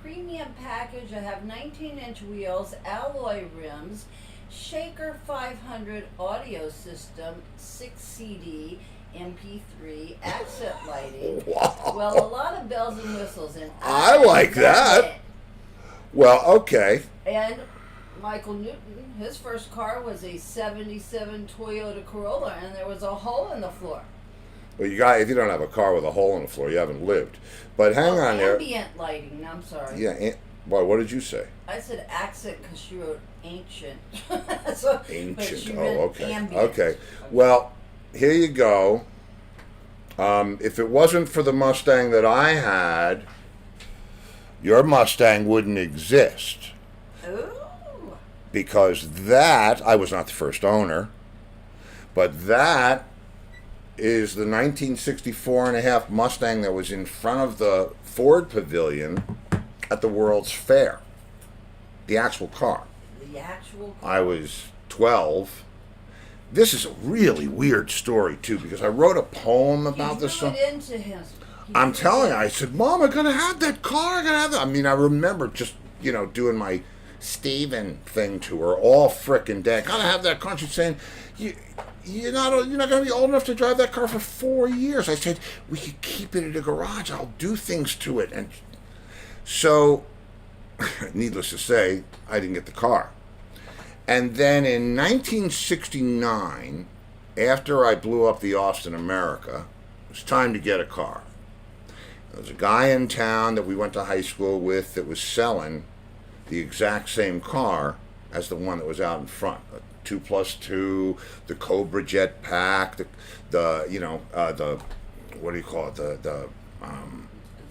premium package. I have 19-inch wheels, alloy rims, Shaker 500 audio system, 6 CD, MP3, accent lighting. Wow. Well, a lot of bells and whistles, and I like that. it. Well, okay. And Michael Newton, his first car was a '77 Toyota Corolla, and there was a hole in the floor. Well, if you don't have a car with a hole in the floor, you haven't lived. But hang on there. Ambient lighting. I'm sorry. Yeah. Well, what did you say? I said accent because she wrote ancient. So, but Ancient. she Oh, meant okay. ambient. Okay. Well, here you go. If it wasn't for the Mustang that I had, your Mustang wouldn't exist. Ooh. Because I was not the first owner, but that is the 1964 and a half Mustang that was in front of the Ford Pavilion at the World's Fair. The actual car. The actual car. I was 12. This is a really weird story, too, because I wrote a poem about He's this song. really into him. I'm telling you, I said, Mom, I'm going to have that car. I'm going to have that. I mean, I remember just, doing my Steven thing to her all frickin' day. Gotta have that car. She's saying, you're not going to be old enough to drive that car for 4 years. I said, we could keep it in the garage. I'll do things to it. And so, needless to say, I didn't get the car. And then in 1969, after I blew up the Austin America, it was time to get a car. There was a guy in town that we went to high school with that was selling the exact same car as the one that was out in front. A 2+2, the Cobra Jet Pack, the what do you call it? The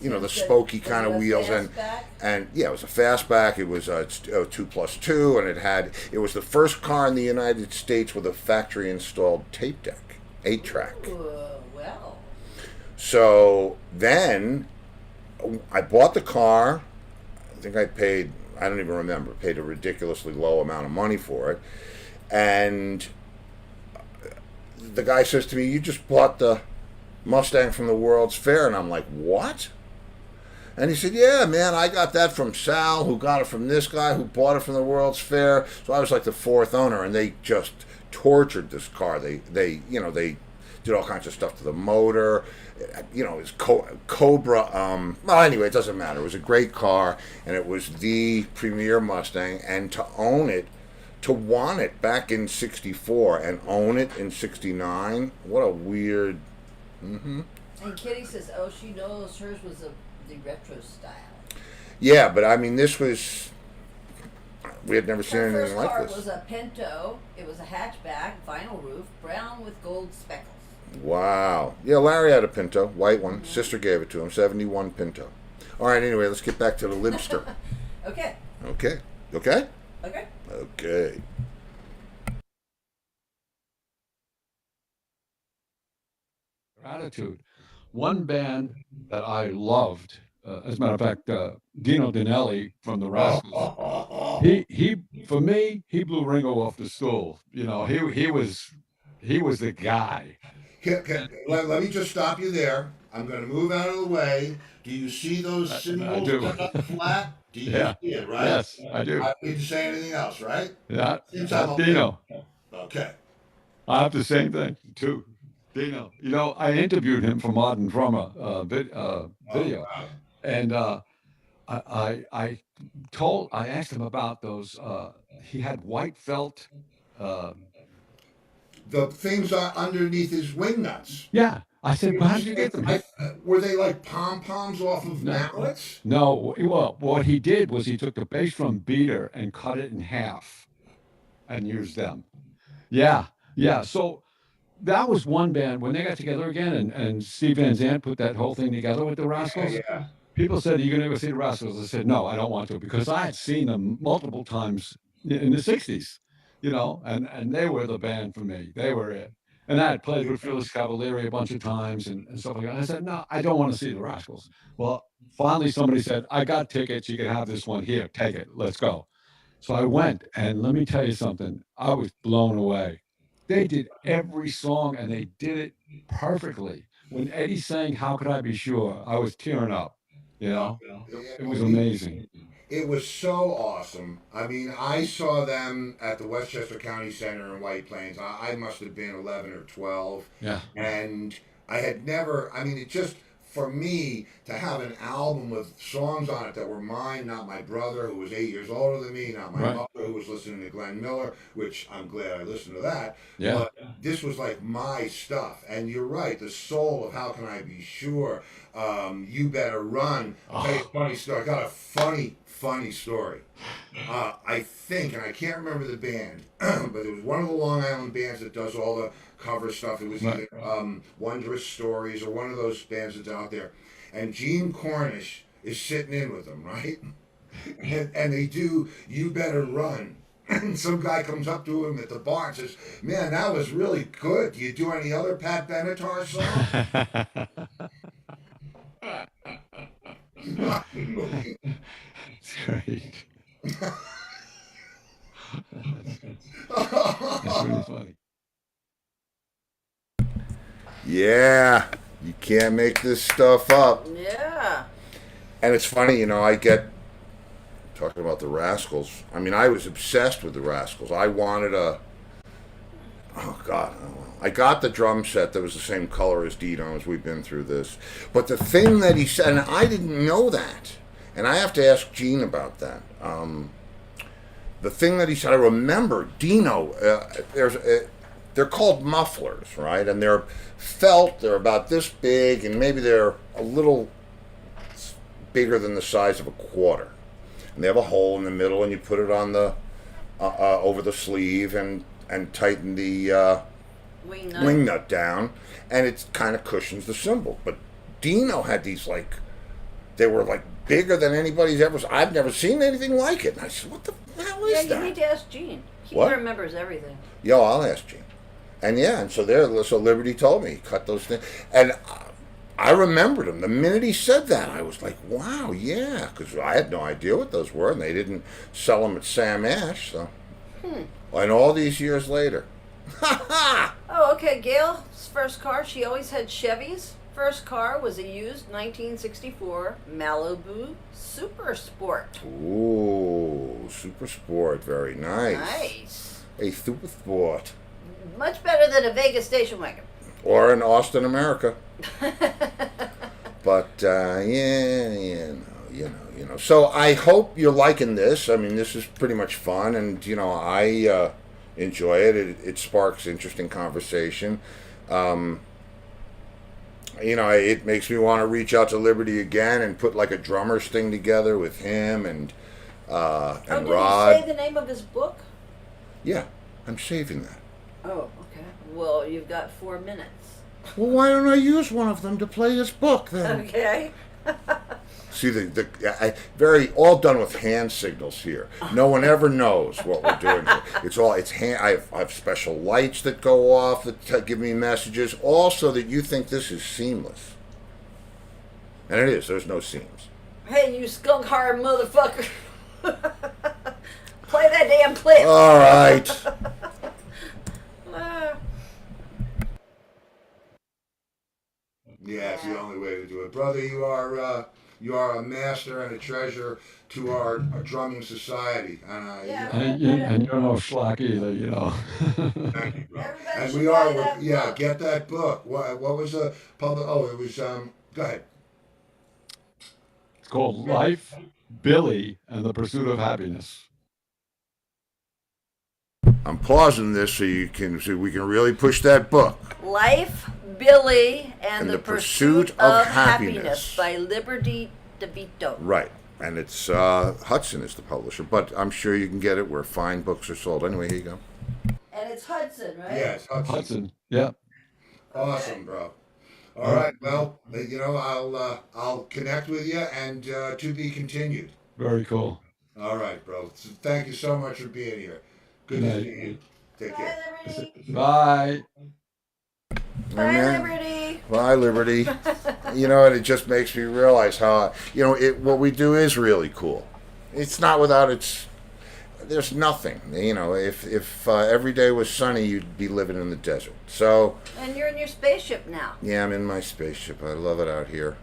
spokey kind of wheels, and yeah, it was a fastback. It was a 2+2, and it was the first car in the United States with a factory installed tape deck, 8-track. Well. So then I bought the car. I think I don't even remember, paid a ridiculously low amount of money for it. And the guy says to me, you just bought the Mustang from the World's Fair. And I'm like, what? And he said, yeah, man, I got that from Sal, who got it from this guy, who bought it from the World's Fair. So I was like the 4th owner, and they just tortured this car. They did all kinds of stuff to the motor. It was Cobra. Well, anyway, it doesn't matter. It was a great car, and it was the premier Mustang. And to own it, to want it back in '64 and own it in '69, what a weird. Mm-hmm. And Kitty says, "Oh, she knows hers was the retro style." Yeah, but I mean, this was. We had never seen Her anything like first car this. was a Pinto. It was a hatchback, vinyl roof, brown with gold speckles. Wow. Yeah, Larry had a Pinto, white one. Sister gave it to him, 71 Pinto. All right, anyway, let's get back to the Libster. Okay. Okay. Okay? Okay. Okay. Attitude. One band that I loved, as a matter of fact, Dino Danelli from the Rascals. He for me, he blew Ringo off the stool. He was the guy. Let me just stop you there. I'm going to move out of the way. Do you see those symbols do. up flat? Do you Yeah. see it, right? Yes, I do. I don't need to say anything else, right? Yeah, Since that's I'm Dino. Okay. I have the same thing too. Dino. I interviewed him for Modern Drummer video, wow. and I asked him about those. He had white felt. The things are underneath his wing nuts. Yeah, I said, well, how did you get them? Were they like pom poms off of No, mallets? no. Well, what he did was he took the bass drum beater and cut it in half and used them. Yeah, yeah. So that was one band when they got together again, and Steve Van Zandt put that whole thing together with the Yeah, Rascals. yeah. People said, "Are you going to go see the Rascals?" I said, "No, I don't want to," because I had seen them multiple times in the '60s, and they were the band for me. They were it. And I had played with Phyllis Cavalieri a bunch of times and stuff like that. I said, "No, I don't want to see the Rascals." Well, finally somebody said, "I got tickets. You can have this one here. Take it. Let's go." So I went, and let me tell you something. I was blown away. They did every song, and they did it perfectly. When Eddie sang "How Could I Be Sure," I was tearing up. You know, it was amazing. It was so awesome. I mean, I saw them at the Westchester County Center in White Plains. I must have been 11 or 12. Yeah, And I had never, I mean, it just, for me, to have an album with songs on it that were mine, not my brother, who was 8 years older than me, not my right. mother, who was listening to Glenn Miller, which I'm glad I listened to that. Yeah, But this was like my stuff. And you're right, the soul of How Can I Be Sure? You Better Run. I'll tell you a oh, funny story. I got a funny story. I think, and I can't remember the band, but it was one of the Long Island bands that does all the cover stuff. It was right. either Wondrous Stories or one of those bands that's out there. And Gene Cornish is sitting in with them, right? And they do You Better Run. And some guy comes up to him at the bar and says, "Man, that was really good. Do you do any other Pat Benatar songs?" It's great. That's, that's really funny. Yeah, you can't make this stuff up. Yeah. And it's funny, I get talking about the Rascals. I mean, I was obsessed with the Rascals. I wanted oh God, I got the drum set that was the same color as Dino's. We've been through this. But the thing that he said, and I didn't know that, and I have to ask Gene about that. The thing that he said, I remember Dino. They're called mufflers, right? And they're felt. They're about this big, and maybe they're a little bigger than the size of a quarter. And they have a hole in the middle, and you put it on the over the sleeve and tighten the wing nut down, and it kind of cushions the cymbal. But Dino had these they were bigger than anybody's ever. I've never seen anything like it. And I said, "What the hell is Yeah, that?" you need to ask Gene. He What? remembers everything. Yo, I'll ask Gene. And yeah, and so Liberty told me he cut those things, and I remembered him the minute he said that. I was like, "Wow, yeah," because I had no idea what those were, and they didn't sell them at Sam Ash. So, and all these years later, ha ha! Oh, okay. Gail's first car, she always had Chevys. First car was a used 1964 Malibu Super Sport. Ooh, super sport, very nice. Nice. A super sport, Much better than a Vegas station wagon. or an Austin, America. But So I hope you're liking this. I mean, this is pretty much fun, and I enjoy it. It sparks interesting conversation. It makes me want to reach out to Liberty again and put a drummer's thing together with him and Did Rod. he say the name of his book? Yeah, I'm saving that. Oh, okay. Well, you've got 4 minutes. Well, why don't I use one of them to play this book then? Okay. See, very all done with hand signals here. No one ever knows what we're doing here. It's hand. I have special lights that go off that give me messages, all so that you think this is seamless. And it is. There's no seams. Hey, you skunk hard motherfucker. Play that damn clip. All right. Ah. Yeah, it's the only way to do it, brother. You are a master and a treasure to our drumming society, and Yeah. And you're no schlock either. thank you, bro. Everybody And should we buy are, that yeah. book. Get that book. What was the public? Oh, it was Go ahead. It's called Life, Billy, and the Pursuit of Happiness. I'm pausing this so we can really push that book. Life, Billy, and And the the Pursuit Pursuit of of Happiness Happiness. by Liberty Devito. Right. And it's Hudson is the publisher, but I'm sure you can get it where fine books are sold. Anyway, here you go. And it's Hudson, right? Yes, Hudson. Yeah. Awesome, bro. All right. Well, I'll connect with you, and to be continued. Very cool. All right, bro. So thank you so much for being here. Good Good to night. see you. Take Bye, care. Liberty. Bye. Bye, Amen. Liberty. Bye, Liberty. And it just makes me realize how, what we do is really cool. It's not without there's nothing. If every day was sunny, you'd be living in the desert. So, And you're in your spaceship now. yeah, I'm in my spaceship. I love it out here.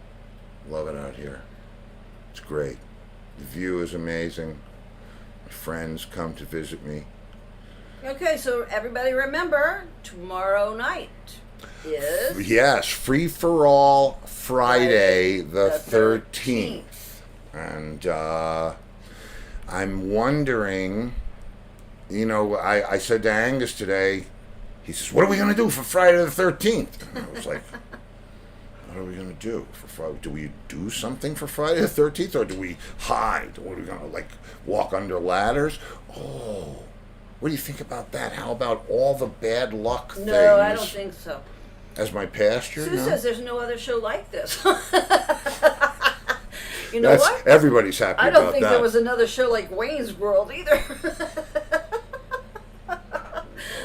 Love it out here. It's great. The view is amazing. My friends come to visit me. Okay, so everybody remember, tomorrow night is Yes, Free for All Friday the the 13th. And I'm wondering, I said to Angus today, he says, what are we going to do for Friday the 13th? And I was like, what are we going to do for Friday? Do we do something for Friday the 13th, or do we hide? What are we going to, walk under ladders? Oh, what do you think about that? How about all the bad luck things? No, I don't think so. As my pasture? Sue No? says there's no other show like this. You know what? Everybody's happy I about don't think that. there was another show like Wayne's World either.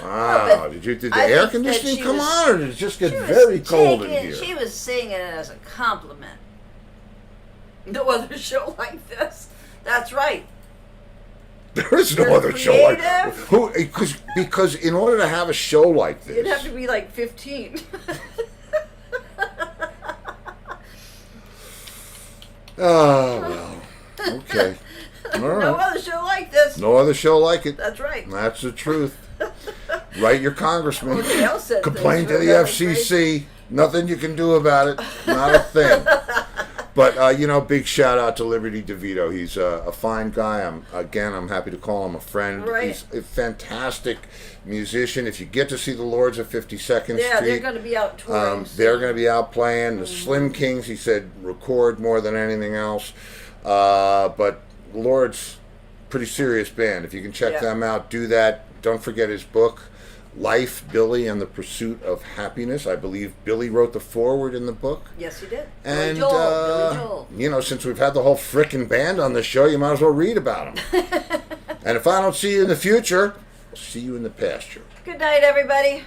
Wow. Did the I air think that conditioning she come was- on, or did it just get She was very cold in taking- here? She was saying it as a compliment. No other show like this. That's right. There is no You're other show like creative. because in order to have a show like this, You'd have to be like 15. oh well, okay, all No right. other show like this. No other show like it. That's right. That's the truth. Write your congressman. Nobody else said Complain things to the were really FCC. Nothing you can do about it. Not a thing. But big shout out to Liberty Devito. He's a fine guy. I'm happy to call him a friend. Right. He's a fantastic musician. If you get to see the Lords of 52nd Yeah, Street, they're going to be out touring. they're going to be out playing. The Slim Kings, he said, record more than anything else. But Lord's pretty serious band. If you can check Yeah. them out, do that. Don't forget his book, Life, Billy, and the Pursuit of Happiness. I believe Billy wrote the foreword in the book. Yes, he did. And, Billy Joel. since we've had the whole frickin' band on the show, you might as well read about them. And if I don't see you in the future, I'll see you in the pasture. Good night, everybody.